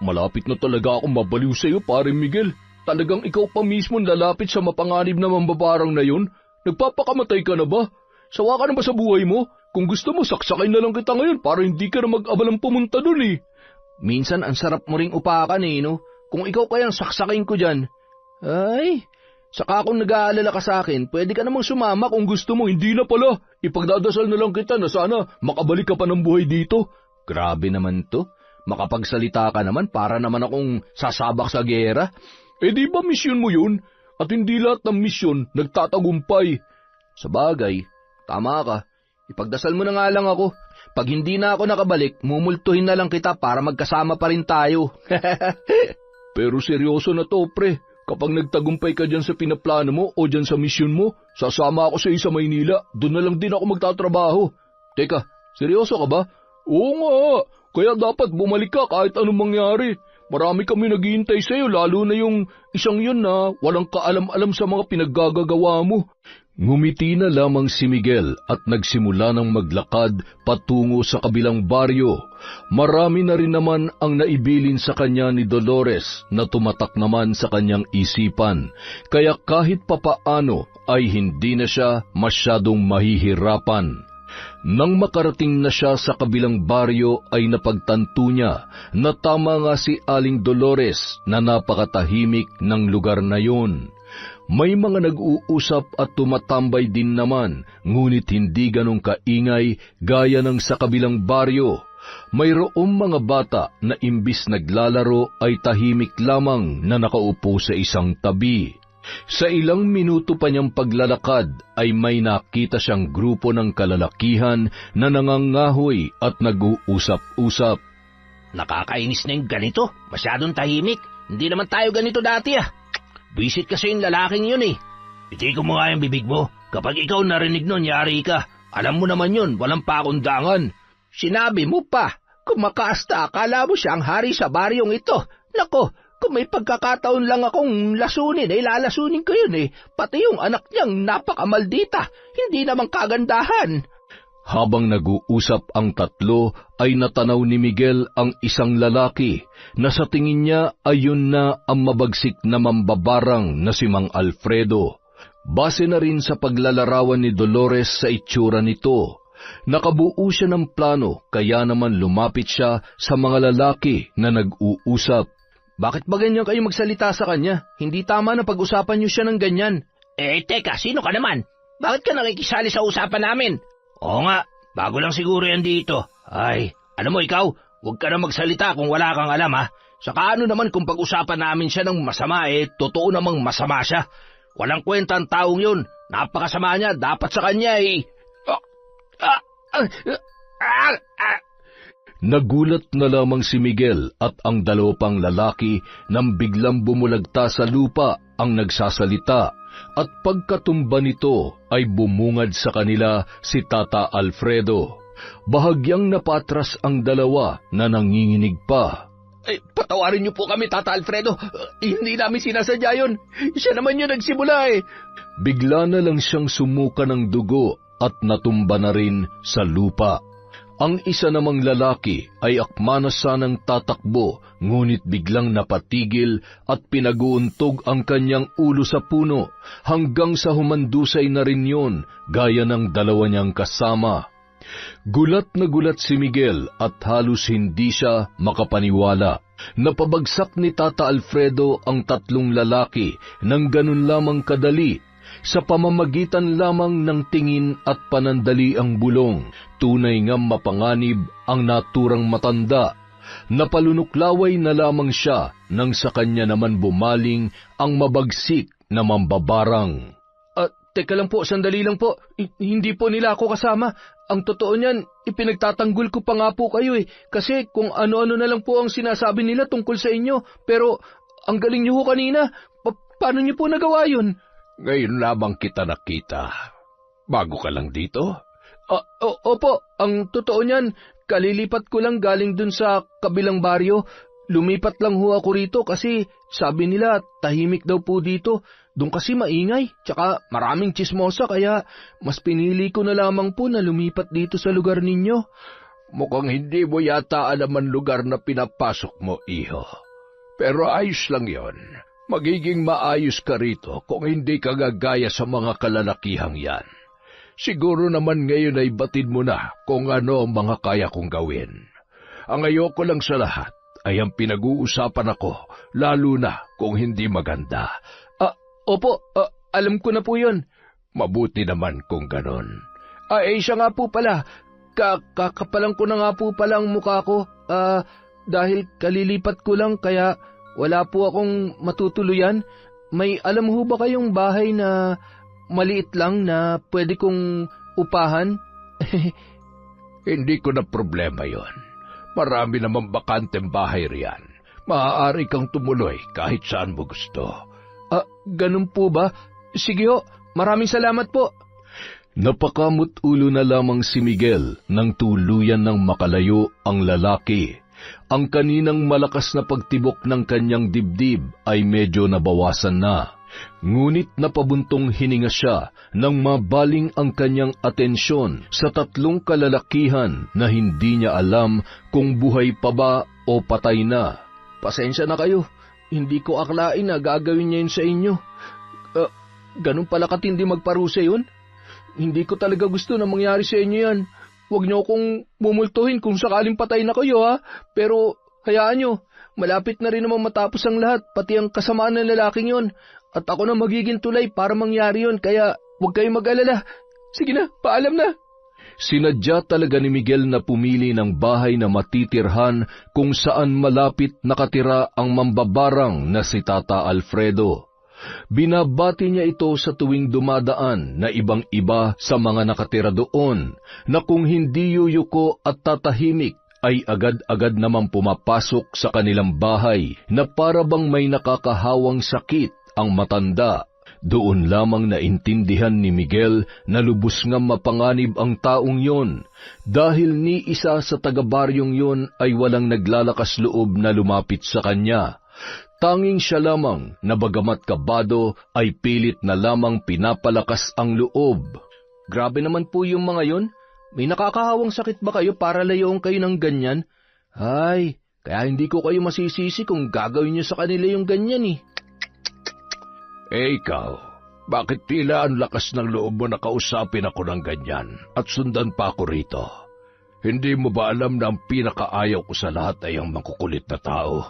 A: malapit na talaga akong mabaliw sa iyo, pare Miguel. Talagang ikaw pa mismo lalapit sa mapanganib na mambabarang na yun? Nagpapakamatay ka na ba? Sawa ka na ba sa buhay mo? Kung gusto mo, saksakay na lang kita ngayon para hindi ka na mag-abalang pumunta dun eh.
C: Minsan ang sarap mo ring upakan eh, no? Kung ikaw kayang saksakin ko dyan. Ay, saka kung nag-aalala ka sa akin, pwede ka namang sumama kung gusto mo.
A: Hindi na pala. Ipagdadasal na lang kita na sana makabalik ka pa ng buhay dito.
C: Grabe naman to. Makapagsalita ka naman para naman akong sasabak sa giyera.
A: Eh di ba misyon mo yun? At hindi lahat ng misyon nagtatagumpay.
C: Sabagay, tama ka. Ipagdasal mo na nga lang ako. Pag hindi na ako nakabalik, mumultuhin na lang kita para magkasama pa rin tayo.
A: Pero seryoso na to, pre. Kapag nagtagumpay ka dyan sa pinaplano mo o dyan sa misyon mo, sasama ako sa isa Maynila. Doon na lang din ako magtatrabaho.
C: Teka, seryoso ka ba?
A: Oo nga. Kaya dapat bumalik ka kahit anong mangyari. Marami kami naghihintay sa'yo, lalo na yung isang yun na walang kaalam-alam sa mga pinaggagawa mo.
B: Ngumiti na lamang si Miguel at nagsimula ng maglakad patungo sa kabilang baryo. Marami na rin naman ang naibilin sa kanya ni Dolores na tumatak naman sa kanyang isipan, kaya kahit papaano ay hindi na siya masyadong mahihirapan. Nang makarating na siya sa kabilang baryo ay napagtanto niya na tama nga si Aling Dolores na napakatahimik ng lugar na yun. May mga nag-uusap at tumatambay din naman, ngunit hindi ganong kaingay gaya ng sa kabilang baryo. Mayroong mga bata na imbis naglalaro ay tahimik lamang na nakaupo sa isang tabi. Sa ilang minuto pa niyang paglalakad ay may nakita siyang grupo ng kalalakihan na nangangahoy at nag-uusap-usap.
D: Nakakainis na yung ganito. Masyadong tahimik. Hindi naman tayo ganito dati ah. Visit kasi yung lalaking yun eh. Itikom mo nga yung bibig mo. Kapag ikaw narinig nun, yari ka. Alam mo naman yun, walang pakundangan. Sinabi mo pa, kumakaasta, akala mo siya ang hari sa baryong ito. Nako, kung may pagkakataon lang akong lasunin, lalasunin ko yun eh. Pati yung anak niyang napakamaldita, hindi naman kagandahan.
B: Habang nag-uusap ang tatlo, ay natanaw ni Miguel ang isang lalaki na sa tingin niya ay yun na ang mabagsik na mambabarang na si Mang Alfredo. Base na rin sa paglalarawan ni Dolores sa itsura nito, nakabuo siya ng plano kaya naman lumapit siya sa mga lalaki na nag-uusap.
C: Bakit ba ganyan kayo magsalita sa kanya? Hindi tama na pag-usapan niyo siya ng ganyan.
D: Teka, sino ka naman? Bakit ka nakikisali sa usapan namin? Oo nga, bago lang siguro yan dito. Ay, alam mo ikaw, huwag ka na magsalita kung wala kang alam ha. Saka ano naman kung pag-usapan namin siya ng masama totoo namang masama siya. Walang kwenta ang taong yun, napakasama niya, dapat sa kanya
B: Nagulat na lamang si Miguel at ang dalawa pang lalaki nang biglang bumulagta sa lupa ang nagsasalita. At pagkatumba nito ay bumungad sa kanila si Tata Alfredo. Bahagyang napatras ang dalawa na nanginginig pa.
D: Patawarin niyo po kami, Tata Alfredo. Hindi namin sinasadya yun. Siya naman yung nagsimula
B: Bigla na lang siyang sumuka ng dugo at natumba na rin sa lupa. Ang isa namang lalaki ay akma na sanang tatakbo, ngunit biglang napatigil at pinag-uuntog ang kanyang ulo sa puno hanggang sa humandusay na rin yun gaya ng dalawa niyang kasama. Gulat na gulat si Miguel at halos hindi siya makapaniwala. Napabagsak ni Tata Alfredo ang tatlong lalaki nang ganun lamang kadali, sa pamamagitan lamang ng tingin at panandali ang bulong. Tunay nga mapanganib ang naturang matanda. Napalunuklaway na lamang siya nang sa kanya naman bumaling ang mabagsik na mambabarang.
C: Teka lang po, sandali lang po. Hindi po nila ako kasama. Ang totoo niyan, ipinagtatanggol ko pa nga po kayo Kasi kung ano-ano na lang po ang sinasabi nila tungkol sa inyo. Pero ang galing niyo ho kanina. Paano niyo po nagawa yun?
A: Ngayon lamang kita nakita. Bago ka lang dito?
C: Opo, ang totoo niyan, kalilipat ko lang galing dun sa kabilang baryo. Lumipat lang ho ako rito kasi sabi nila tahimik daw po dito. Doon kasi maingay, tsaka maraming tsismosa kaya mas pinili ko na lamang po na lumipat dito sa lugar ninyo.
A: Mukhang hindi mo yata alam ang lugar na pinapasok mo, iho. Pero ayos lang yon. Magiging maayos ka rito kung hindi ka gagaya sa mga kalalakihang yan. Siguro naman ngayon ay batid mo na kung ano ang mga kaya kong gawin. Ang ayoko lang sa lahat ay ang pinag-uusapan ako, lalo na kung hindi maganda.
C: Opo, alam ko na po yun.
A: Mabuti naman kung ganon.
C: Siya nga po pala. Kakapalang ko na nga po palang mukha ko. Dahil kalilipat ko lang kaya wala po akong matutuluyan. May alam ho ba kayong bahay na maliit lang na pwede kong upahan?
A: Hindi ko na problema yon. Marami namang bakanteng bahay riyan. Maaari kang tumuloy kahit saan mo gusto.
C: Ganun po ba? Sige ho, maraming salamat po.
B: Napakamot-ulo na lamang si Miguel nang tuluyan ng makalayo ang lalaki. Ang kaninang malakas na pagtibok ng kanyang dibdib ay medyo nabawasan na. Ngunit napabuntong hininga siya nang mabaling ang kanyang atensyon sa tatlong kalalakihan na hindi niya alam kung buhay pa ba o patay na.
C: Pasensya na kayo, hindi ko akalain na gagawin niya yun sa inyo. Ganun pala katindi magparusa yun? Hindi ko talaga gusto na mangyari sa inyo yan. Huwag niyo akong mumultuhin kung sakaling patay na kayo ha. Pero hayaan niyo, malapit na rin naman matapos ang lahat, pati ang kasamaan ng lalaking yon. At ako na magiging tulay para mangyari yon, kaya huwag kayong mag-alala. Sige na, paalam na.
B: Sinadya talaga ni Miguel na pumili ng bahay na matitirhan kung saan malapit nakatira ang mambabarang na si Tata Alfredo. Binabati niya ito sa tuwing dumadaan na ibang-iba sa mga nakatira doon, na kung hindi yuyuko at tatahimik ay agad-agad namang pumapasok sa kanilang bahay na para bang may nakakahawang sakit ang matanda. Doon lamang naintindihan ni Miguel na lubos nga mapanganib ang taong yon, dahil ni isa sa taga-baryong yon ay walang naglalakas loob na lumapit sa kanya. Tanging siya lamang na bagamat kabado ay pilit na lamang pinapalakas ang loob.
C: Grabe naman po yung mga yon. May nakakahawang sakit ba kayo para layoong kayo ng ganyan? Ay, kaya hindi ko kayo masisisi kung gagawin niyo sa kanila yung ganyan eh.
A: Ikaw, bakit tila ang lakas ng loob mo na kausapin ako ng ganyan at sundan pa ako rito? Hindi mo ba alam na ang pinakaayaw ko sa lahat ay ang makukulit na tao?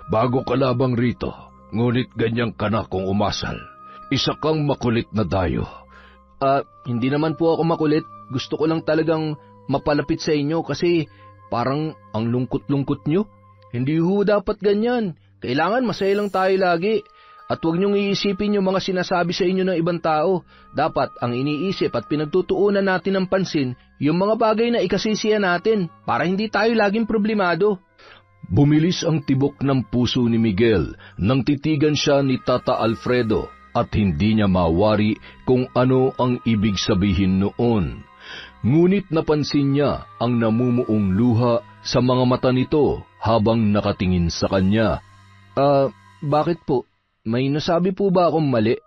A: Bago ka labang rito, ngunit ganyan ka na kung umasal. Isa kang makulit na dayo.
C: Hindi naman po ako makulit. Gusto ko lang talagang mapalapit sa inyo kasi parang ang lungkot-lungkot nyo. Hindi ho dapat ganyan. Kailangan masaya lang tayo lagi. At huwag niyong iisipin yung mga sinasabi sa inyo ng ibang tao. Dapat ang iniisip at pinagtutuunan natin ng pansin yung mga bagay na ikasisiya natin para hindi tayo laging problemado.
B: Bumilis ang tibok ng puso ni Miguel nang titigan siya ni Tata Alfredo at hindi niya mawari kung ano ang ibig sabihin noon. Ngunit napansin niya ang namumuong luha sa mga mata nito habang nakatingin sa kanya.
C: Bakit po? May nasabi po ba akong mali?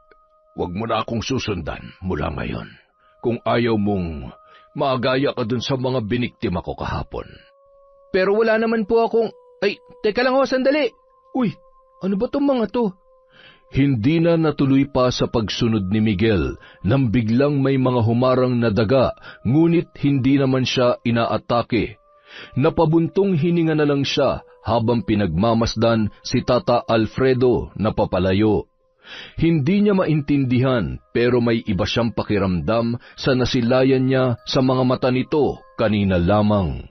A: Huwag mo na akong susundan mula ngayon. Kung ayaw mong maagaya ka dun sa mga biniktima ko kahapon.
C: Pero wala naman po akong... Ay, teka lang ho, sandali. Uy, ano ba tong mga to?
B: Hindi na natuloy pa sa pagsunod ni Miguel nang biglang may mga humarang na daga, ngunit hindi naman siya inaatake. Napabuntong hininga na lang siya habang pinagmamasdan si Tata Alfredo na papalayo. Hindi niya maintindihan pero may iba siyang pakiramdam sa nasilayan niya sa mga mata nito kanina lamang.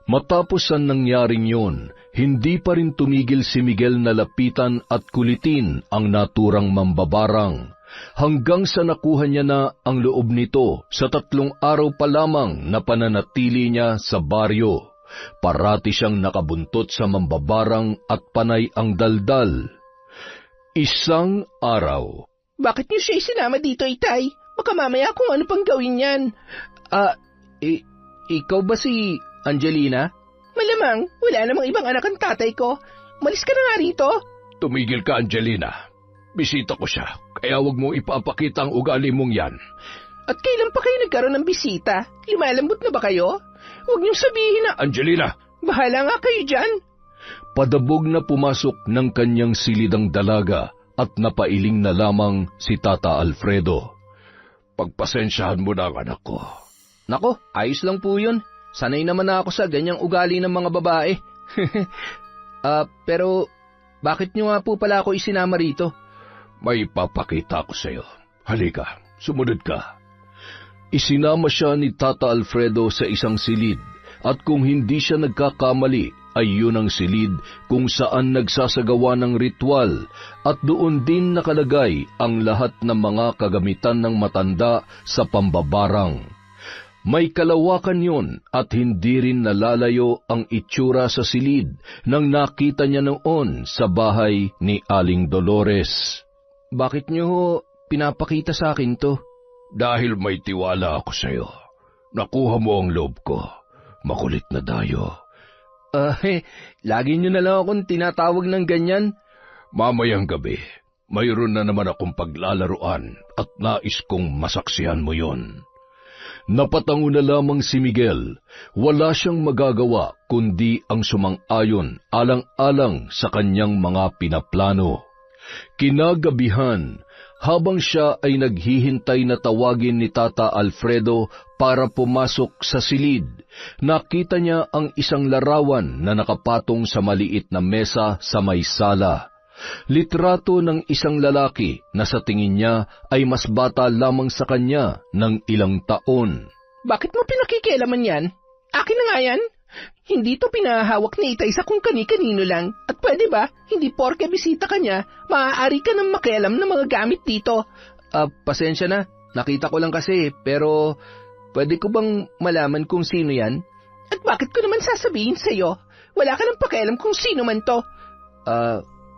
B: Matapos ang nangyaring yon, hindi pa rin tumigil si Miguel na lapitan at kulitin ang naturang mambabarang, hanggang sa nakuha niya na ang loob nito sa 3 araw pa lamang na pananatili niya sa baryo. Parati siyang nakabuntot sa mambabarang at panay ang daldal. Isang araw.
D: Bakit niyo siya isinama dito, Itay? Baka mamaya kung ano pang gawin yan.
C: Ikaw ba si Angelina?
D: Malamang, wala namang ibang anak ang tatay ko. Malis ka na nga rito.
A: Tumigil ka, Angelina. Bisita ko siya, kaya huwag mo ipapakita ang ugali mong yan.
D: At kailan pa kayo nagkaroon ng bisita? Lumalambot na ba kayo? Huwag niyong sabihin na...
A: Angelina!
D: Bahala nga kayo dyan.
B: Padabog na pumasok ng kanyang silidang dalaga at napailing na lamang si Tata Alfredo.
A: Pagpasensyahan mo na ang anak ko.
C: Nako, ayos lang po yun. Sanay naman na ako sa ganyang ugali ng mga babae. Pero bakit nyo nga po pala ako isinama rito?
A: May papakita ko sa'yo. Halika, sumunod ka.
B: Isinama siya ni Tata Alfredo sa isang silid at kung hindi siya nagkakamali ay yun ang silid kung saan nagsasagawa ng ritual at doon din nakalagay ang lahat ng mga kagamitan ng matanda sa pambabarang. May kalawakan yun at hindi rin nalalayo ang itsura sa silid nang nakita niya noon sa bahay ni Aling Dolores.
C: Bakit nyo ho pinapakita sa akin to?
A: Dahil may tiwala ako sa'yo. Nakuha mo ang loob ko. Makulit na dayo.
C: Lagi nyo na lang akong tinatawag ng ganyan.
A: Mamayang gabi, mayroon na naman akong paglalaruan at nais kong masaksihan mo yon.
B: Napatango na lamang si Miguel. Wala siyang magagawa kundi ang sumang-ayon alang-alang sa kanyang mga pinaplano. Kinagabihan, habang siya ay naghihintay na tawagin ni Tata Alfredo para pumasok sa silid, nakita niya ang isang larawan na nakapatong sa maliit na mesa sa may sala. Litrato ng isang lalaki na sa tingin niya ay mas bata lamang sa kanya ng ilang taon.
D: Bakit mo pinakikialaman yan? Akin na nga yan. Hindi to pinahawak ni Itay sa kung kani-kanino lang. At pwede ba, hindi porke bisita ka niya, maaari ka nang makialam ng mga gamit dito.
C: Pasensya na. Nakita ko lang kasi, pero pwede ko bang malaman kung sino yan?
D: At bakit ko naman sasabihin sa'yo? Wala ka nang pakialam kung sino man to.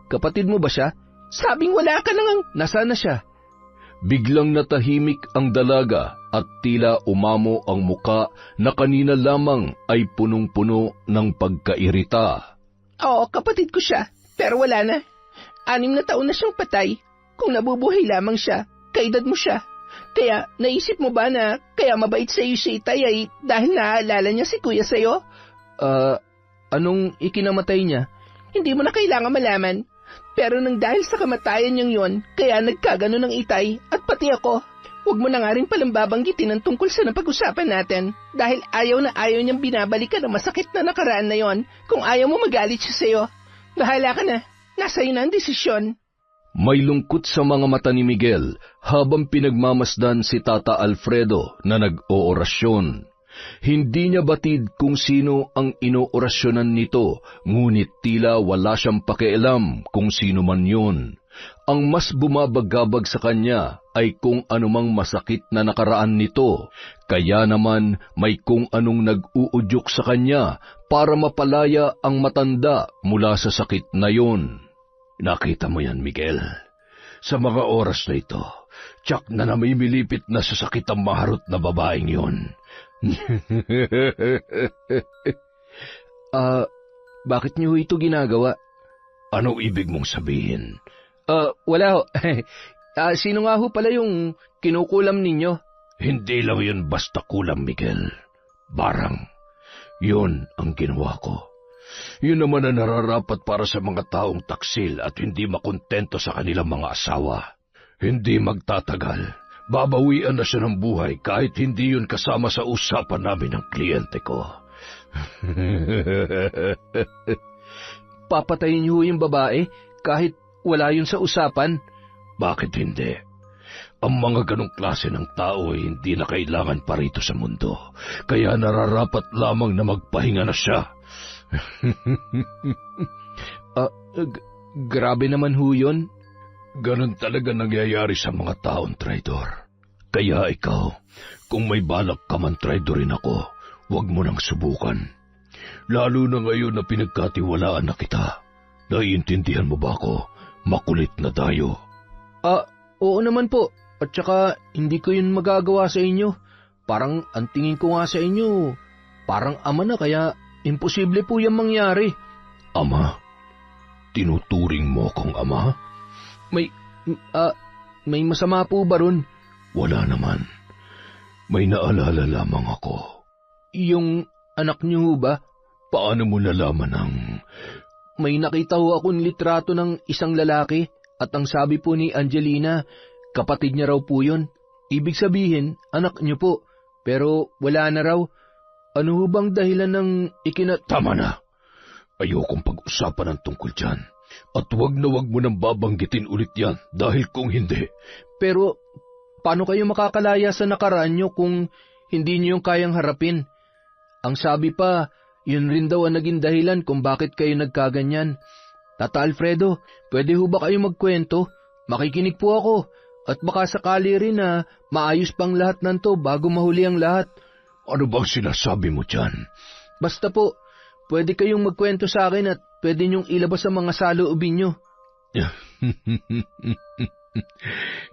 C: Kapatid mo ba siya?
D: Sabing wala ka nang...
C: Nasaan na siya?
B: Biglang natahimik ang dalaga at tila umamo ang muka na kanina lamang ay punong-puno ng pagkairita.
D: Oo, kapatid ko siya, pero wala na. 6 na taon na siyang patay. Kung nabubuhay lamang siya, kaedad mo siya. Kaya naisip mo ba na kaya mabait sa iyo si Itay ay dahil naaalala niya si Kuya sa'yo?
C: Anong ikinamatay niya?
D: Hindi mo na kailangan malaman. Pero nang dahil sa kamatayan niyang yon, kaya nagkagano ng Itay at pati ako. Huwag mo na nga rin palang babanggitin ang tungkol sa napag-usapan natin. Dahil ayaw na ayaw niyang binabalikan ang masakit na nakaraan na yon. Kung ayaw mo magalit siya sa'yo, bahala ka na. Nasa iyo na ang desisyon.
B: May lungkot sa mga mata ni Miguel habang pinagmamasdan si Tata Alfredo na nag-oorasyon. Hindi niya batid kung sino ang inoorasyonan nito, ngunit tila wala siyang pakialam kung sino man yun. Ang mas bumabagabag sa kanya ay kung anumang masakit na nakaraan nito, kaya naman may kung anong nag-uudyok sa kanya para mapalaya ang matanda mula sa sakit na yun.
A: Nakita mo yan, Miguel. Sa mga oras na ito, tiyak na namimilipit na sa sakit ang maharot na babaeng yun.
C: Bakit niyo ito ginagawa?
A: Anong ibig mong sabihin?
C: Wala ho. Sino nga ho pala yung kinukulam ninyo?
A: Hindi lang yun basta kulam, Miguel. Barang. Yun ang ginawa ko. Yun naman ang nararapat para sa mga taong taksil at hindi makontento sa kanilang mga asawa. Hindi magtatagal. Babawian na siya ng buhay kahit hindi yun kasama sa usapan namin ng kliyente ko.
C: Papatayin niyo yung babae kahit wala yun sa usapan?
A: Bakit hindi? Ang mga ganong klase ng tao ay hindi na kailangan pa rito sa mundo. Kaya nararapat lamang na magpahinga na siya.
C: Grabe naman ho yun.
A: Ganon talaga nangyayari sa mga taong traidor. Kaya ikaw, kung may balak ka man traidorin ako, huwag mo nang subukan. Lalo na ngayon na pinagkatiwalaan na kita. Naiintindihan mo ba ako? Makulit na tayo.
C: Oo naman po. At saka, hindi ko yun magagawa sa inyo. Parang ang tingin ko nga sa inyo, parang ama na kaya imposible po yung mangyari.
A: Ama? Tinuturing mo akong ama?
C: May masama po ba ron?
A: Wala naman. May naalala lamang ako.
C: Yung anak niyo ba?
A: Paano mo nalaman ang
C: may nakita ho akong litrato ng isang lalaki at ang sabi po ni Angelina, kapatid niya raw po yun. Ibig sabihin, anak niyo po, pero wala na raw. Ano ho bang dahilan ng
A: Tama na. Ayokong pag-usapan ang tungkol dyan. At wag na wag mo nang babanggitin ulit yan dahil kung hindi.
C: Pero, paano kayo makakalaya sa nakaraan nyo kung hindi nyo yung kayang harapin? Ang sabi pa, yun rin daw ang naging dahilan kung bakit kayo nagkaganyan. Tata Alfredo, pwede ho ba kayo magkwento? Makikinig po ako. At baka sakali rin na maayos pang lahat nanto bago mahuli ang lahat.
A: Ano bang sinasabi mo dyan?
C: Basta po, pwede kayong magkwento sa akin at pwede niyong ilabas ang mga saloobin nyo.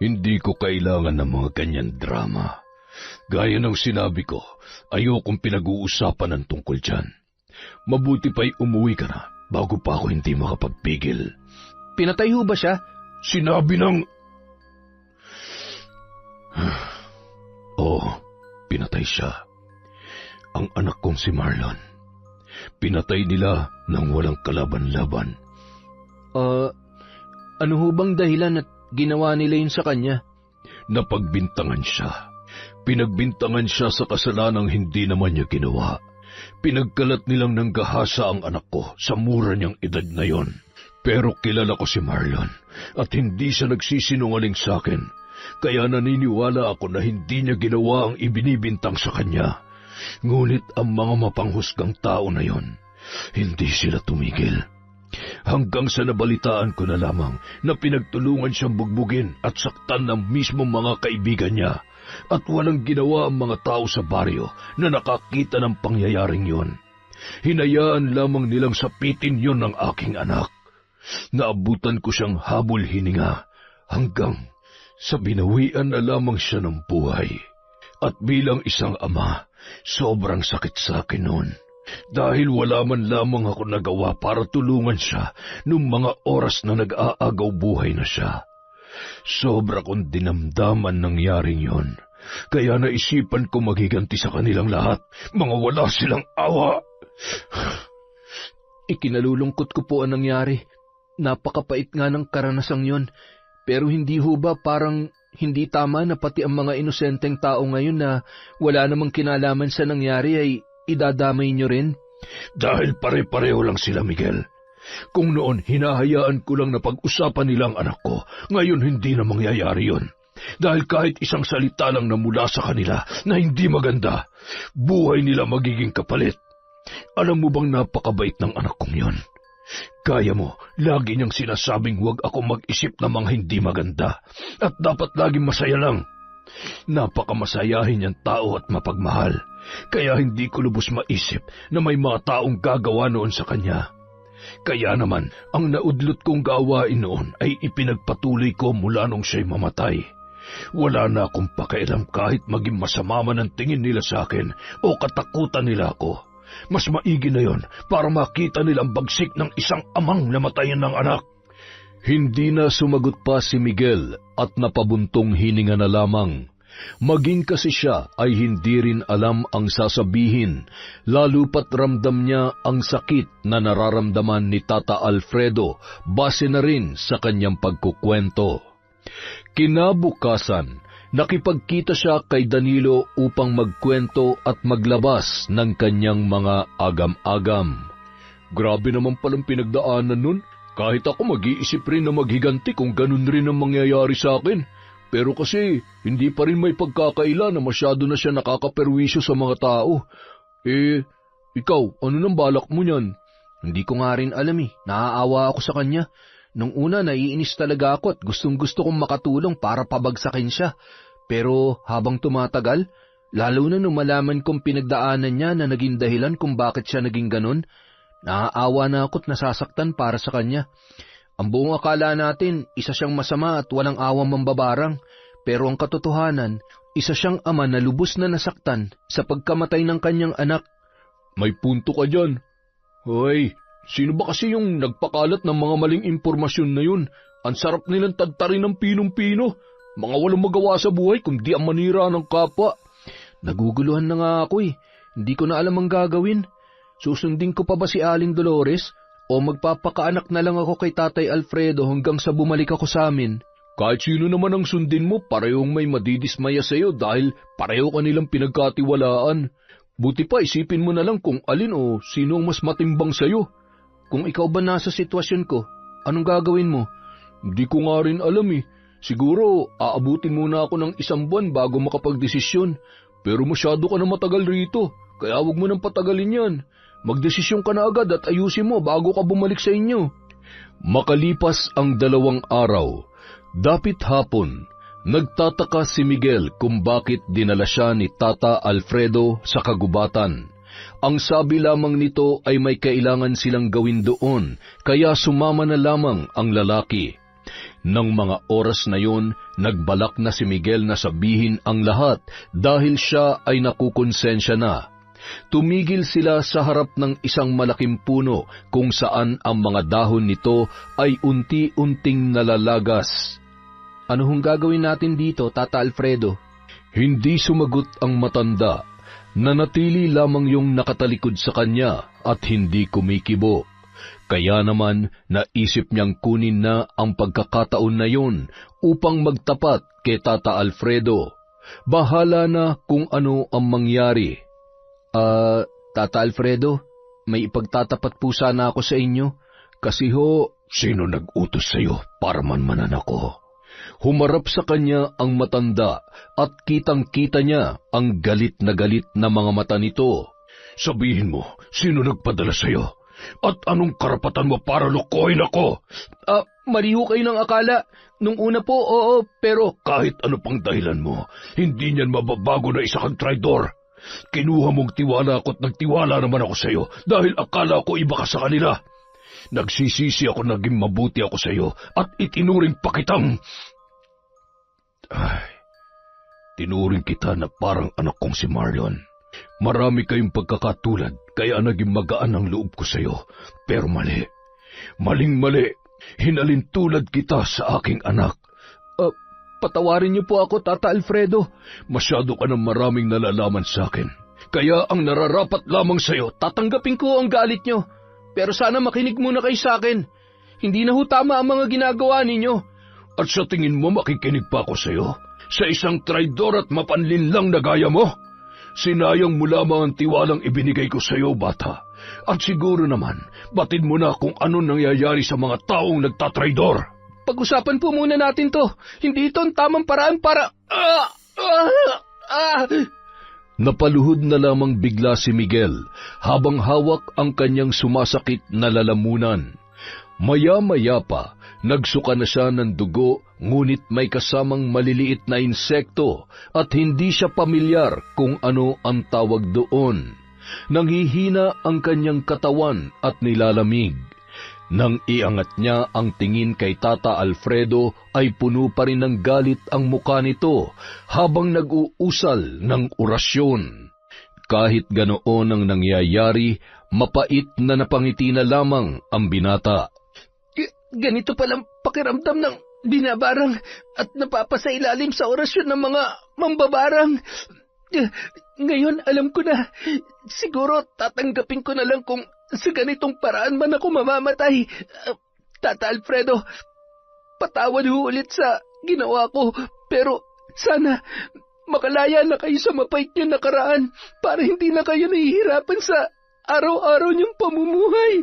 A: Hindi ko kailangan ng mga ganyan drama. Gaya ng sinabi ko, ayokong pinag-uusapan ng tungkol dyan. Mabuti pa'y umuwi ka na bago pa ako hindi makapagpigil.
C: Pinatay ho ba siya?
A: Sinabi ng... Oo, pinatay siya. Ang anak kong si Marlon. Pinatay nila nang walang kalaban-laban.
C: Ano ho bang dahilan at ginawa nila yun sa kanya?
A: Napagbintangan siya. Pinagbintangan siya sa kasalanang hindi naman niya ginawa. Pinagkalat nilang nanggahasa ang anak ko sa mura niyang edad na yon. Pero kilala ko si Marlon at hindi siya nagsisinungaling sa akin. Kaya naniniwala ako na hindi niya ginawa ang ibinibintang sa kanya. Ngunit ang mga mapanghusgang tao na yon, hindi sila tumigil. Hanggang sa nabalitaan ko na lamang na pinagtulungan siyang bugbugin at saktan ng mismong mga kaibigan niya at walang ginawa ang mga tao sa baryo na nakakita ng pangyayaring yon. Hinayaan lamang nilang sapitin yon ng aking anak. Naabutan ko siyang habol hininga hanggang sa binawian na lamang siya ng buhay. At bilang isang ama, sobrang sakit sa akin noon. Dahil wala man lamang ako nagawa para tulungan siya nung mga oras na nag-aagaw buhay na siya. Sobra kong dinamdaman nangyaring yon. Kaya naisipan ko maghiganti sa kanilang lahat. Mga wala silang awa.
C: Ikinalulungkot ko po ang nangyari. Napakapait nga ng karanasang yon. Pero hindi ho ba parang hindi tama na pati ang mga inosenteng tao ngayon na wala namang kinalaman sa nangyari ay idadamay nyo rin?
A: Dahil pare-pareho lang sila, Miguel. Kung noon hinahayaan ko lang na pag-usapan nila ang anak ko, ngayon hindi na mangyayari yon. Dahil kahit isang salita lang na mula sa kanila na hindi maganda, buhay nila magiging kapalit. Alam mo bang napakabait ng anak kong yon? Kaya mo, lagi niyang sinasabing huwag ako mag-isip ng mga hindi maganda at dapat laging masaya lang. Napakamasayahin niyang tao at mapagmahal, kaya hindi ko lubos maisip na may mga taong gagawa noon sa kanya. Kaya naman, ang naudlot kong gawain noon ay ipinagpatuloy ko mula nung siya'y mamatay. Wala na akong pakialam kahit maging masama man ang tingin nila sa akin o katakutan nila ako. Mas maigi na yon para makita nilang bagsik ng isang amang namatayan ng anak.
B: Hindi na sumagot pa si Miguel at napabuntong hininga na lamang. Maging kasi siya ay hindi rin alam ang sasabihin, lalo pat ramdam niya ang sakit na nararamdaman ni Tata Alfredo base na rin sa kanyang pagkukwento. Kinabukasan, nakipagkita siya kay Danilo upang magkwento at maglabas ng kanyang mga agam-agam.
A: Grabe naman palang pinagdaanan nun. Kahit ako mag-iisip rin na maghiganti kung ganun rin ang mangyayari sa akin. Pero kasi hindi pa rin may pagkakaila na masyado na siya nakakaperwisyo sa mga tao. Ikaw, ano nang balak mo niyan?
C: Hindi ko nga rin alam Naaawa ako sa kanya. Nung una naiinis talaga ako at gustong-gusto kong makatulong para pabagsakin siya. Pero habang tumatagal, lalo na nung malaman kong pinagdaanan niya na naging dahilan kung bakit siya naging ganun, naaawa na ako't nasasaktan para sa kanya. Ang buong akala natin, isa siyang masama at walang awang mambabarang. Pero ang katotohanan, isa siyang ama na lubos na nasaktan sa pagkamatay ng kanyang anak.
A: May punto ka dyan. Hoy, sino ba kasi yung nagpakalat ng mga maling impormasyon na yun? Ang sarap nilang tagtarin ng pinong-pino. Mga walang magawa sa buhay kundi ang manira ng kapwa.
C: Naguguluhan na nga ako Hindi ko na alam ang gagawin. Susundin ko pa ba si Aling Dolores? o magpapakaanak na lang ako kay Tatay Alfredo hanggang sa bumalik ako sa amin. Kahit sino naman ang sundin mo, parehong may madidismaya sa'yo dahil pareho ka nilang pinagkatiwalaan. Buti pa isipin mo na lang kung alin o sino ang mas matimbang sa'yo. Kung ikaw ba nasa sitwasyon ko, anong gagawin mo? Hindi ko nga rin alam eh. Siguro aabutin muna ako ng 1 buwan bago makapagdesisyon. Pero masyado ka na matagal rito, kaya huwag mo nang patagalin yan. Magdesisyon ka na agad at ayusin mo bago ka bumalik sa inyo. Makalipas ang 2 araw, dapit hapon, nagtataka si Miguel kung bakit dinala siya ni Tata Alfredo sa kagubatan. Ang sabi lamang nito ay may kailangan silang gawin doon, kaya sumama na lamang ang lalaki. Nang mga oras na yon, nagbalak na si Miguel na sabihin ang lahat dahil siya ay nakukonsensya na. Tumigil sila sa harap ng isang malaking puno kung saan ang mga dahon nito ay unti-unting nalalagas. Ano hong gagawin natin dito, Tata Alfredo? Hindi sumagot ang matanda. Nanatili lamang yung nakatalikod sa kanya at hindi kumikibo. Kaya naman naisip niyang kunin na ang pagkakataon na yun upang magtapat kay Tata Alfredo. Bahala na kung ano ang mangyari. Tata Alfredo, may ipagtatapat po sana ako sa inyo. Kasi
A: Sino nag-utos sa'yo para manmanan ako?
B: Humarap sa kanya ang matanda at kitang-kita niya ang galit na mga mata nito.
A: Sabihin mo, sino nagpadala sa'yo? At anong karapatan mo para lukohin ako?
C: Mali ho kayo ng akala. Nung una po, oo, pero
A: Kahit ano pang dahilan mo, hindi niyan mababago na isa kang traidor. Kinuha mong tiwala ko at nagtiwala naman ako sa'yo dahil akala ko iba ka sa kanila. Nagsisisi ako naging mabuti ako sa'yo at itinuring pa kitang... Tinuring kita na parang anak kong si Marion. Marami kayong pagkakatulad, kaya naging magaan ang loob ko sa'yo. Pero mali. Maling-mali. Hinalintulad kita sa aking anak.
C: Patawarin niyo po ako, Tata Alfredo.
A: Masyado ka ng maraming nalalaman sa akin. Kaya ang nararapat lamang sa'yo,
C: Tatanggapin ko ang galit niyo. Pero sana makinig muna kayo sa akin. Hindi na ho tama ang mga ginagawa ninyo.
A: At sa tingin mo makikinig pa ako sa'yo? Sa isang traidor at mapanlinlang na gaya mo? Sinayang mo lamang ang tiwalang ibinigay ko sa'yo, bata. At siguro naman, batid mo na kung ano nangyayari sa mga taong nagtatraidor.
C: Pag-usapan po muna natin to. Hindi ito ang tamang paraan para...
B: Napaluhod na lamang bigla si Miguel habang hawak ang kanyang sumasakit na lalamunan. Maya-maya pa, nagsuka na siya ng dugo ngunit may kasamang maliliit na insekto at hindi siya pamilyar kung ano ang tawag doon. Nanghihina ang kanyang katawan at nilalamig. Nang iangat niya ang tingin kay Tata Alfredo ay puno pa rin ng galit ang muka nito habang nag-uusal ng orasyon. Kahit ganoon ang nangyayari, mapait na napangiti na lamang ang binata.
D: Ganito palang pakiramdam ng binabarang at napapasailalim sa orasyon ng mga mambabarang. Ngayon alam ko na, siguro tatanggapin ko na lang kung sa ganitong paraan man ako mamamatay. Tata Alfredo, patawad ho ulit sa ginawa ko, pero sana makalaya na kayo sa mapait niyong nakaraan para hindi na kayo nahihirapan sa araw-araw niyong pamumuhay.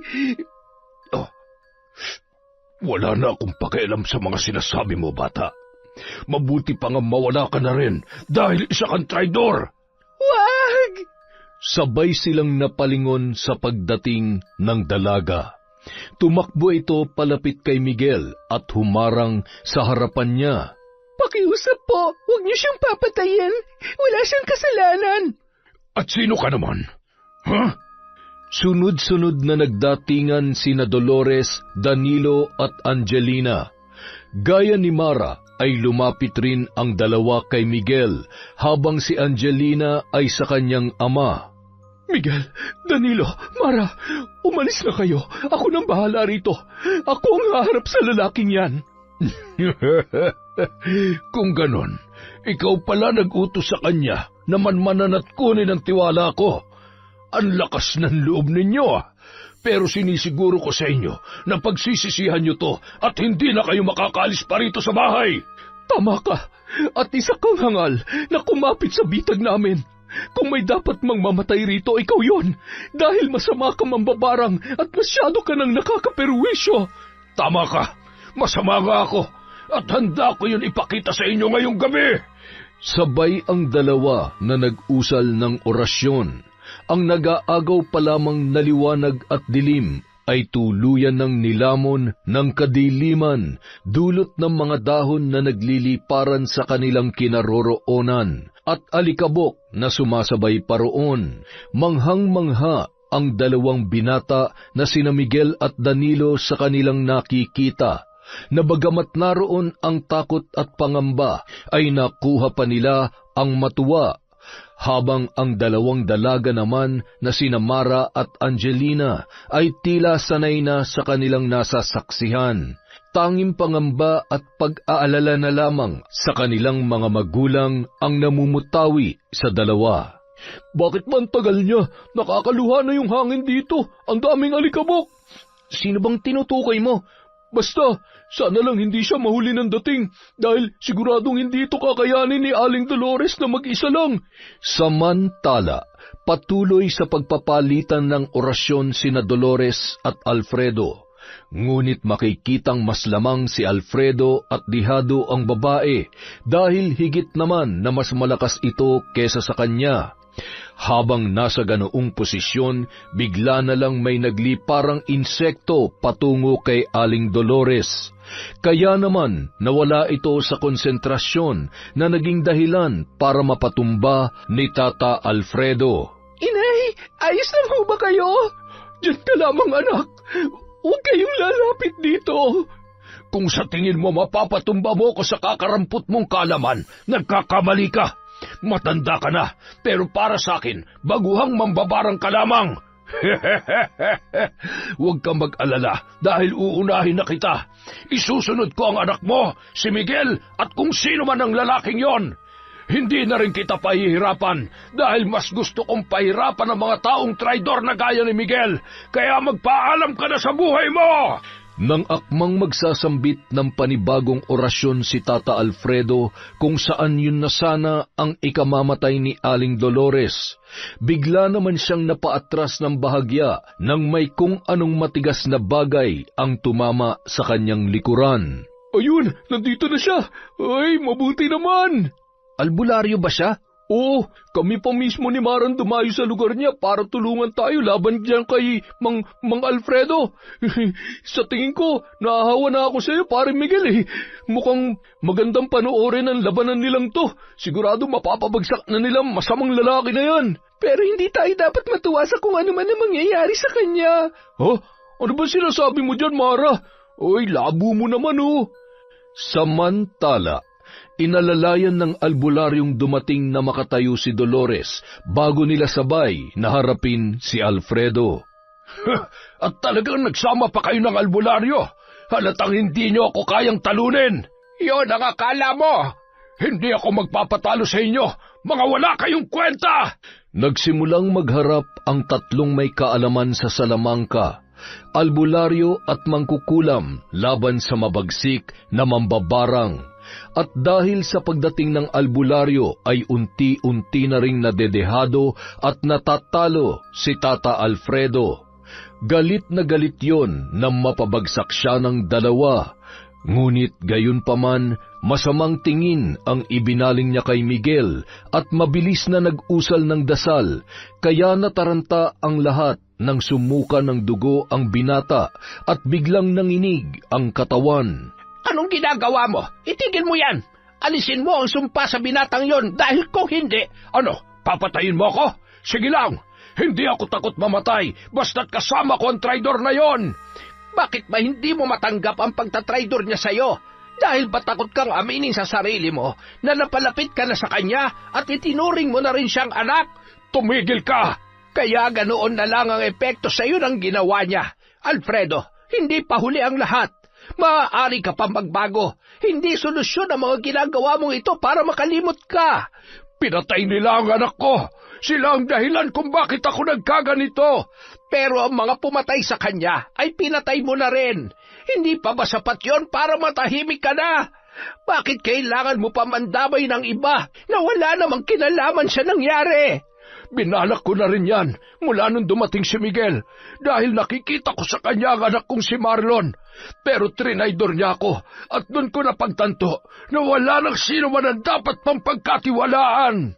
A: Wala na akong pakialam sa mga sinasabi mo, bata. Mabuti pa nga mawala ka na rin dahil isa kang traidor.
D: Wag!
B: Sabay silang napalingon sa pagdating ng dalaga. Tumakbo ito palapit kay Miguel at humarang sa harapan niya.
D: Pakiusap po, huwag niyo siyang papatayin. Wala siyang kasalanan.
A: At sino ka naman? Ha?
B: Sunod-sunod na nagdatingan sina Dolores, Danilo at Angelina. Gaya ni Mara ay lumapit rin ang dalawa kay Miguel habang si Angelina ay sa kanyang ama.
A: Miguel, Danilo, Mara, umalis na kayo. Ako nang bahala rito. Ako ang haharap sa lalaking yan. Kung ganon, ikaw pala nag-utos sa kanya na manmanan at kunin ang tiwala ko. Ang lakas ng loob ninyo. Pero sinisiguro ko sa inyo na pagsisisihan nyo to at hindi na kayo makakaalis pa rito sa bahay.
C: Tama ka, at isa kang hangal na kumapit sa bitag namin. Kung may dapat mang mamatay rito, ikaw yon, dahil masama ka mambabarang at masyado ka nang nakakaperwisyo.
A: Tama ka, masama nga ako, at handa ko yun ipakita sa inyo ngayong gabi.
B: Sabay ang dalawa na nag-usal ng orasyon. Ang nag-aagaw pa lamang na liwanag at dilim ay tuluyan ng nilamon ng kadiliman, dulot ng mga dahon na nagliliparan sa kanilang kinaroroonan, at alikabok na sumasabay paroon. Manghang-mangha ang dalawang binata na sina Miguel at Danilo sa kanilang nakikita, na bagamat naroon ang takot at pangamba, ay nakuha pa nila ang matuwa, habang ang dalawang dalaga naman na sina Mara at Angelina ay tila sanay na sa kanilang nasasaksihan. Tanging pangamba at pag-aalala na lamang sa kanilang mga magulang ang namumutawi sa dalawa.
C: Bakit man tagal niya? Nakakaluha na yung hangin dito. Ang daming alikabok. Sino bang tinutukoy mo? Basta, sana lang hindi siya mahuli ng dating dahil siguradong hindi ito kakayanin ni Aling Dolores na mag-isa lang.
B: Samantala, patuloy sa pagpapalitan ng orasyon sina Dolores at Alfredo. Ngunit makikitang mas lamang si Alfredo at dihado ang babae dahil higit naman na mas malakas ito kesa sa kanya. Habang nasa ganoong posisyon, bigla na lang may nagliparang insekto patungo kay Aling Dolores. Kaya naman nawala ito sa konsentrasyon na naging dahilan para mapatumba ni Tata Alfredo.
D: Inay, ayos lang ho ba kayo?
C: Diyan ka lamang, anak. Huwag kayong lalapit dito.
A: Kung sa tingin mo mapapatumba mo ko sa kakarampot mong kalaman, nagkakamali ka. Matanda ka na, pero para sa akin, baguhang mambabarang ka lamang. Huwag kang mag-alala dahil uunahin na kita. Isusunod ko ang anak mo, si Miguel, at kung sino man ang lalaking yon. Hindi na rin kita pahihirapan dahil mas gusto kong pahirapan ang mga taong traidor na gaya ni Miguel. Kaya magpaalam ka na sa buhay mo!
B: Nang akmang magsasambit ng panibagong orasyon si Tata Alfredo kung saan yun na sana ang ikamamatay ni Aling Dolores, bigla naman siyang napaatras ng bahagya nang may kung anong matigas na bagay ang tumama sa kanyang likuran.
C: Ayun, nandito na siya. Ay, mabuti naman.
D: Albularyo ba siya?
C: Oo, kami pa mismo ni Maran dumayo sa lugar niya para tulungan tayo laban diyan kay Mang Alfredo. Sa tingin ko, naahawa na ako sa iyo, pare Miguel eh. Mukhang magandang panoorin ang labanan nilang to. Sigurado mapapabagsak na nilang masamang lalaki na yan.
D: Pero hindi tayo dapat matuwa sa kung ano man ang mangyayari sa kanya.
C: Ha? Ano ba sinasabi mo dyan, Mara? Oy, labo mo naman oh.
B: Samantala, inalalayan ng albularyong dumating na makatayo si Dolores bago nila sabay na harapin si Alfredo.
A: At talagang nagsama pa kayo ng albularyo. Halatang hindi niyo ako kayang talunin. Iyon ang akala mo. Hindi ako magpapatalo sa inyo. Mga wala kayong kwenta.
B: Nagsimulang magharap ang tatlong may kaalaman sa Salamangka, albularyo at mangkukulam laban sa mabagsik na mambabarang. At dahil sa pagdating ng albularyo ay unti-unti na ring nadedehado at natatalo si Tata Alfredo. Galit na galit yon na mapabagsak siya ng dalawa. Ngunit gayon paman, masamang tingin ang ibinaling niya kay Miguel at mabilis na nag-usal ng dasal, kaya nataranta ang lahat nang sumuka ng dugo ang binata at biglang nanginig ang katawan.
D: Anong ginagawa mo? Itigil mo yan! Alisin mo ang sumpa sa binatang yon dahil kung hindi...
A: Ano? Papatayin mo ako? Sige lang! Hindi ako takot mamatay basta't kasama ko ang traidor na yon!
D: Bakit ba hindi mo matanggap ang pagtatraidor niya sa'yo? Dahil ba takot kang aminin sa sarili mo na napalapit ka na sa kanya at itinuring mo na rin siyang anak?
A: Tumigil ka!
D: Kaya ganoon na lang ang epekto sa'yo ng ginawa niya. Alfredo, hindi pa huli ang lahat. Maaari ka pa magbago. Hindi solusyon ang mga ginagawa mong ito para makalimot ka.
A: Pinatay nila ang anak ko. Sila ang dahilan kung bakit ako nagkaganito.
D: Pero ang mga pumatay sa kanya ay pinatay mo na rin. Hindi pa ba sapat yon para matahimik ka na? Bakit kailangan mo pa mandamay ng iba na wala namang kinalaman sa nangyari?
A: Binalak ko na rin yan mula nung dumating si Miguel dahil nakikita ko sa kanya ang anak kong si Marlon. Pero trinaydor niya ako at doon ko napagtanto na wala nang sino man ang dapat pang pagkatiwalaan.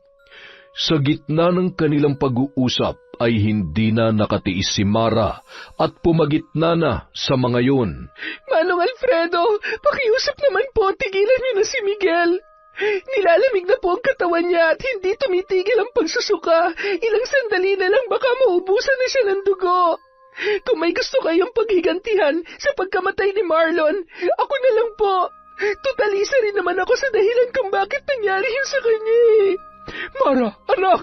B: Sa gitna ng kanilang pag-uusap ay hindi na nakatiis si Mara at pumagitna na sa mga yun.
D: Manong Alfredo, pakiusap naman po, tigilan niyo na si Miguel. Nilalamig na po ang katawan niya at hindi tumitigil ang pagsusuka. Ilang sandali na lang baka maubusan na siya ng dugo. Kung may gusto kayong paghigantihan sa pagkamatay ni Marlon, ako na lang po. Tutalisa rin naman ako sa dahilan kung bakit nangyari yun sa kanya eh.
A: Mara, anak,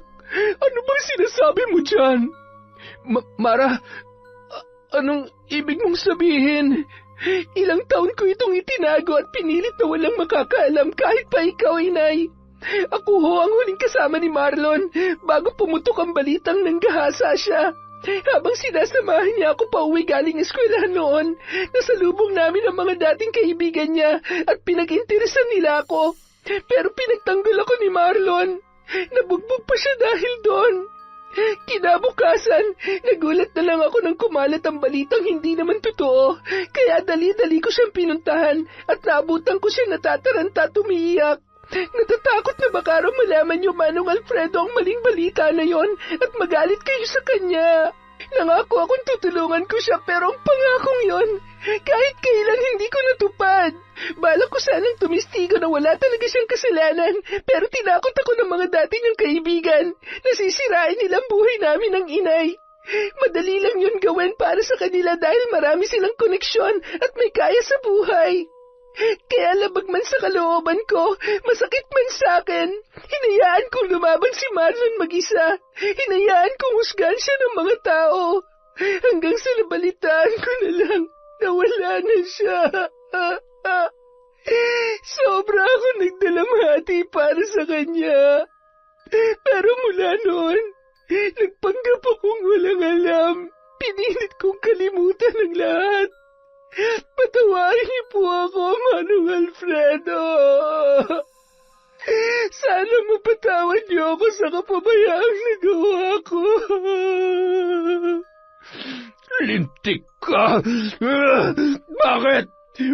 A: ano bang sinasabi mo dyan?
D: Mara, anong ibig mong sabihin? Ilang taon ko itong itinago at pinilit na walang makakaalam kahit pa ikaw, inay. Ako ho ang huling kasama ni Marlon bago pumutok ang balitang nanggahasa siya. Habang sinasamahan niya ako pauwi galing eskwelahan noon, nasalubong namin ang mga dating kaibigan niya at pinag-interesan nila ako. Pero pinagtanggol ako ni Marlon. Nabugbog pa siya dahil doon. Kinabukasan, nagulat na lang ako nang kumalat ang balitang hindi naman totoo. Kaya dali-dali ko siyang pinuntahan at naabutan ko siya natataranta at umiiyak. Natatakot na baka raw malaman niyo, Manong Alfredo, ang maling balita na yon at magalit kayo sa kanya. Nangako akong tutulungan ko siya pero ang pangakong yon, kahit kailan hindi ko natupad. Balak ko sanang tumistigo na wala talaga siyang kasalanan pero tinakot ako ng mga dati niyang kaibigan. Nasisirain nilang buhay namin ng inay. Madali lang yun gawin para sa kanila dahil marami silang koneksyon at may kaya sa buhay. Kaya labag man sa kalooban ko, masakit man sa akin, hinayaan kong lumaban si Marlon mag-isa. Hinayaan kong husgahan siya ng mga tao. Hanggang sa nabalitaan ko na lang na wala na siya. Sobra ako nagdalamhati para sa kanya. Pero mula noon, nagpanggap akong walang alam. Pinilit kong kalimutan ang lahat. Patawarin niyo po ako, Manong Alfredo. Sana mapatawad niyo ako sa kapabayaang nagawa ko.
A: Lintik ka! Bakit?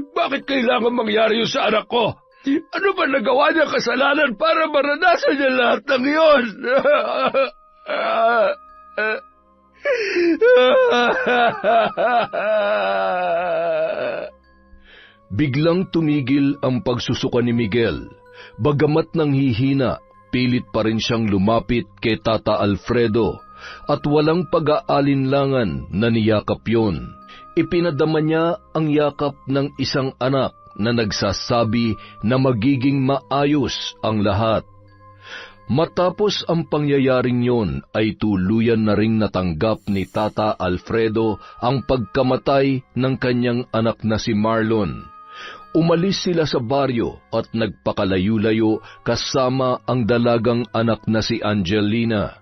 A: Bakit kailangan mangyari yun sa anak ko? Ano ba nagawa niya kasalanan para maranasan niya lahat ng iyon?
B: Biglang tumigil ang pagsusuka ni Miguel. Bagamat nanghihina, pilit pa rin siyang lumapit kay Tata Alfredo at walang pag-aalinlangan na niyakap yon. Ipinadama niya ang yakap ng isang anak na nagsasabi na magiging maayos ang lahat. Matapos ang pangyayaring yon ay tuluyan na ring natanggap ni Tata Alfredo ang pagkamatay ng kanyang anak na si Marlon. Umalis sila sa baryo at nagpakalayo-layo kasama ang dalagang anak na si Angelina.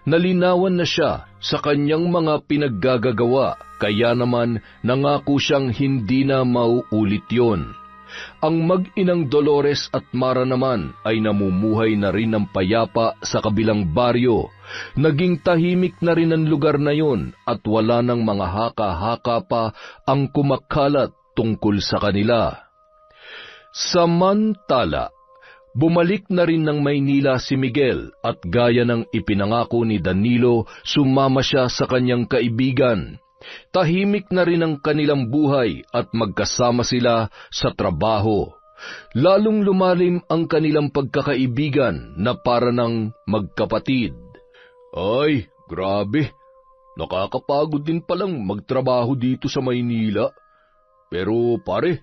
B: Nalinawan na siya sa kanyang mga pinaggagawa, kaya naman nangako siyang hindi na mauulit yon. Ang mag-inang Dolores at Mara naman ay namumuhay na rin ng payapa sa kabilang baryo. Naging tahimik na rin ang lugar na yon at wala ng mga haka-haka pa ang kumakalat tungkol sa kanila. Samantala, bumalik na rin ng Maynila si Miguel at gaya ng ipinangako ni Danilo, sumama siya sa kanyang kaibigan. Tahimik na rin ang kanilang buhay at magkasama sila sa trabaho. Lalong lumalim ang kanilang pagkakaibigan na para ng magkapatid.
A: Ay, grabe. Nakakapagod din palang magtrabaho dito sa Maynila. Pero pare,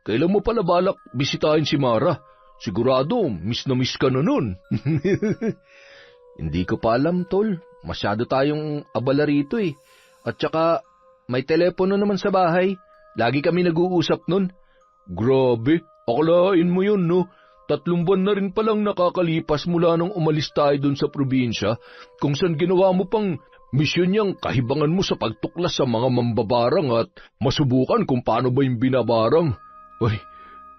A: kailan mo pala balak bisitahin si Mara? Sigurado, miss na miss ka na nun.
C: Hindi ko pa alam, tol. Masyado tayong abala rito eh. At saka, may telepono naman sa bahay. Lagi kami nag-uusap nun.
A: Grabe, akalain mo yun, no?
B: 3 buwan na rin palang nakakalipas mula nung umalis tayo dun sa probinsya, kung saan ginawa mo pang misyon niyang kahibangan mo sa pagtuklas sa mga mambabarang at masubukan kung paano ba yung binabarang. Uy,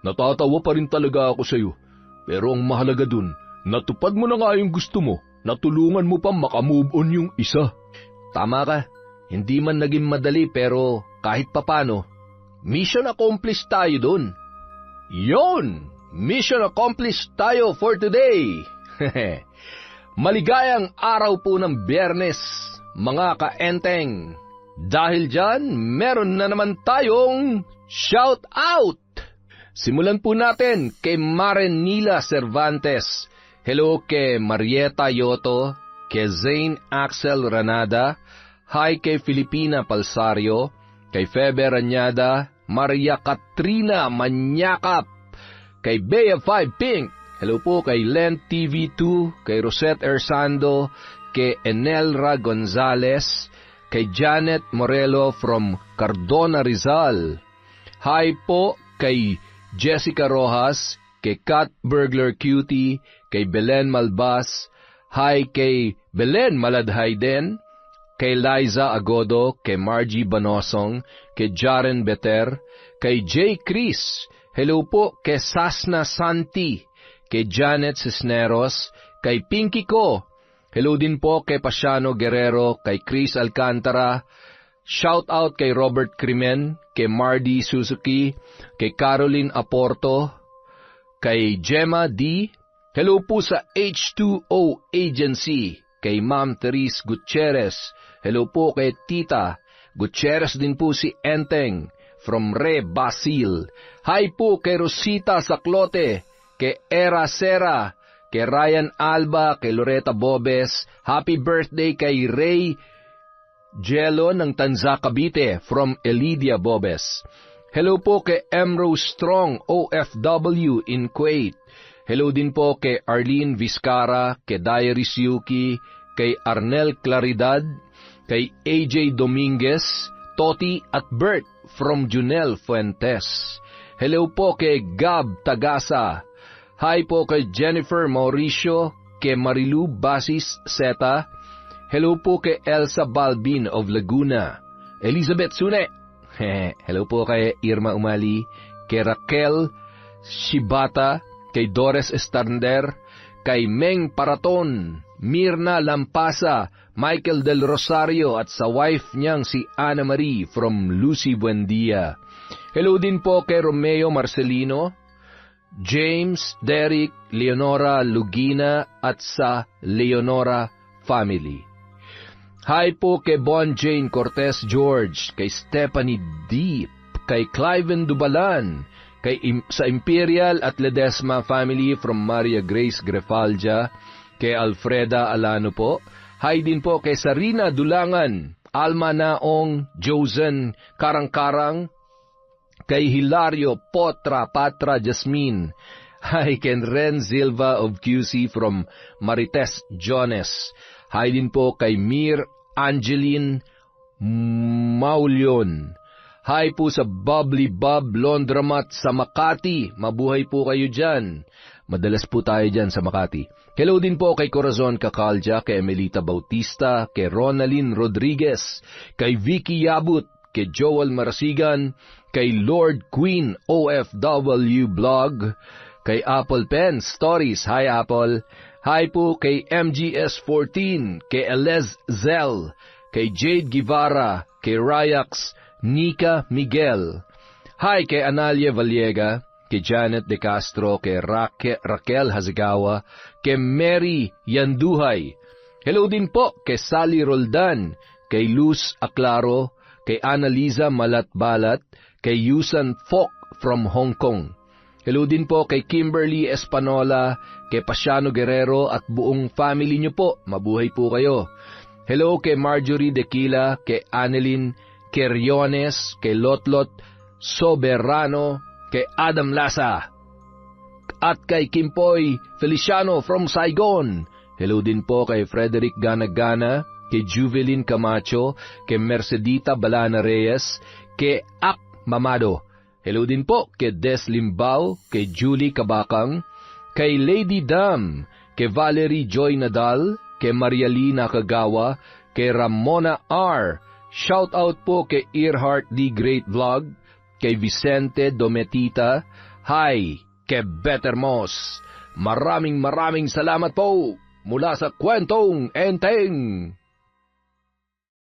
B: natatawa pa rin talaga ako sa'yo. Pero ang mahalaga dun, natupad mo na nga yung gusto mo, natulungan mo pa makamove on yung isa.
C: Tama ka, hindi man naging madali pero kahit papano, mission accomplished tayo dun.
B: Yon! Mission accomplished tayo for today!
C: Maligayang araw po ng Biyernes, mga kaenteng. Dahil dyan, meron na naman tayong shout out! Simulan po natin kay Maren Nila Cervantes. Hello kay Marieta Yoto, kay Zane Axel Ranada, hi kay Filipina Palsario, kay Febe Ranyada, Maria Katrina Manyakap, kay Bea 5 Pink, hello po kay Len TV2, kay Rosette Ersando, kay Enelra Gonzales, kay Janet Morelo from Cardona Rizal. Hi po kay Jessica Rojas, kay Kat Burglar Cutie, kay Belen Malbas, hi kay Belen Maladhay din, kay Liza Agodo, kay Margie Banosong, kay Jaren Beter, kay J. Chris, hello po kay Sasna Santi, kay Janet Cisneros, kay Pinky Ko, hello din po kay Pasiano Guerrero, kay Chris Alcantara, shout out kay Robert Crimen, kay Mardy Suzuki, kay Caroline Aporto, kay Gemma D, hello po sa H2O Agency, kay Ma'am Therese Gutierrez, hello po kay Tita Gutierrez din po si Enteng from Re Basil. Hi po kay Rosita Saclote, kay Era Sera, kay Ryan Alba, kay Loretta Bobes. Happy birthday kay Ray Jello ng Tanza Cavite from Elidia Bobes. Hello po kay Emrose Strong, OFW in Kuwait. Hello din po kay Arlene Vizcara, kay Diaries Yuki, kay Arnel Claridad, kay AJ Dominguez, Toti at Bert from Junel Fuentes. Hello po kay Gab Tagasa. Hi po kay Jennifer Mauricio, kay Marilu Basis Seta. Hello po kay Elsa Balbin of Laguna. Elizabeth Sune. Hello po kay Irma Umali, kay Raquel Shibata, kay Doris Estander, kay Meng Paraton, Mirna Lampasa, Michael Del Rosario at sa wife niyang si Ana Marie from Lucy Buendia. Hello din po kay Romeo Marcelino, James, Derek, Leonora Lugina at sa Leonora family. Hi po kay Bon Jane Cortez George, kay Stephanie Deep, kay Cliven Dubalan, sa Imperial at Ledesma family from Maria Grace Grefalja, kay Alfreda Alano po. Hi din po kay Sarina Dulangan, Alma Naong, Josen Karang-Karang, kay Hilario Potra Patra Jasmine. Hi kay Ren Silva of QC from Marites Jones. Hi din po kay Mir Angeline Maulion. Hi po sa Bubbly Bob Laundromat sa Makati. Mabuhay po kayo dyan. Madalas po tayo dyan sa Makati. Hello din po kay Corazon Cacalja, kay Emelita Bautista, kay Ronalyn Rodriguez, kay Vicky Yabut, kay Joel Marasigan, kay Lord Queen OFW Blog, kay Apple Pen Stories. Hi Apple. Hi po kay MGS14, kay Elez Zell, kay Jade Guevara, kay Ryax Nika Miguel. Hi kay Analia Vallega, kay Janet De Castro, kay Raquel Hazigawa, kay Mary Yanduhay. Hello din po kay Sally Roldan, kay Luz Aclaro, kay Annalisa Malatbalat, kay Yusan Fok from Hong Kong. Hello din po kay Kimberly Espanola, kay Pasiano Guerrero at buong family niyo po. Mabuhay po kayo. Hello kay Marjorie Dequila, kay Annelyn Queriones, kay Lotlot Soberano, kay Adam Lasa, at kay Kimpoy Feliciano from Saigon. Hello din po kay Frederick Ganagana, kay Juvelin Camacho, kay Mercedita Balana Reyes, kay Ak Mamado. Hello din po kay Des Limbao, kay Julie Kabakang, kay Lady Dam, kay Valerie Joy Nadal, kay Marialina Kagawa, kay Ramona R. Shoutout po kay Earhart D. Great Vlog, kay Vicente Dometita, hi, kay Better Moss. Maraming salamat po mula sa Kwentong Enteng.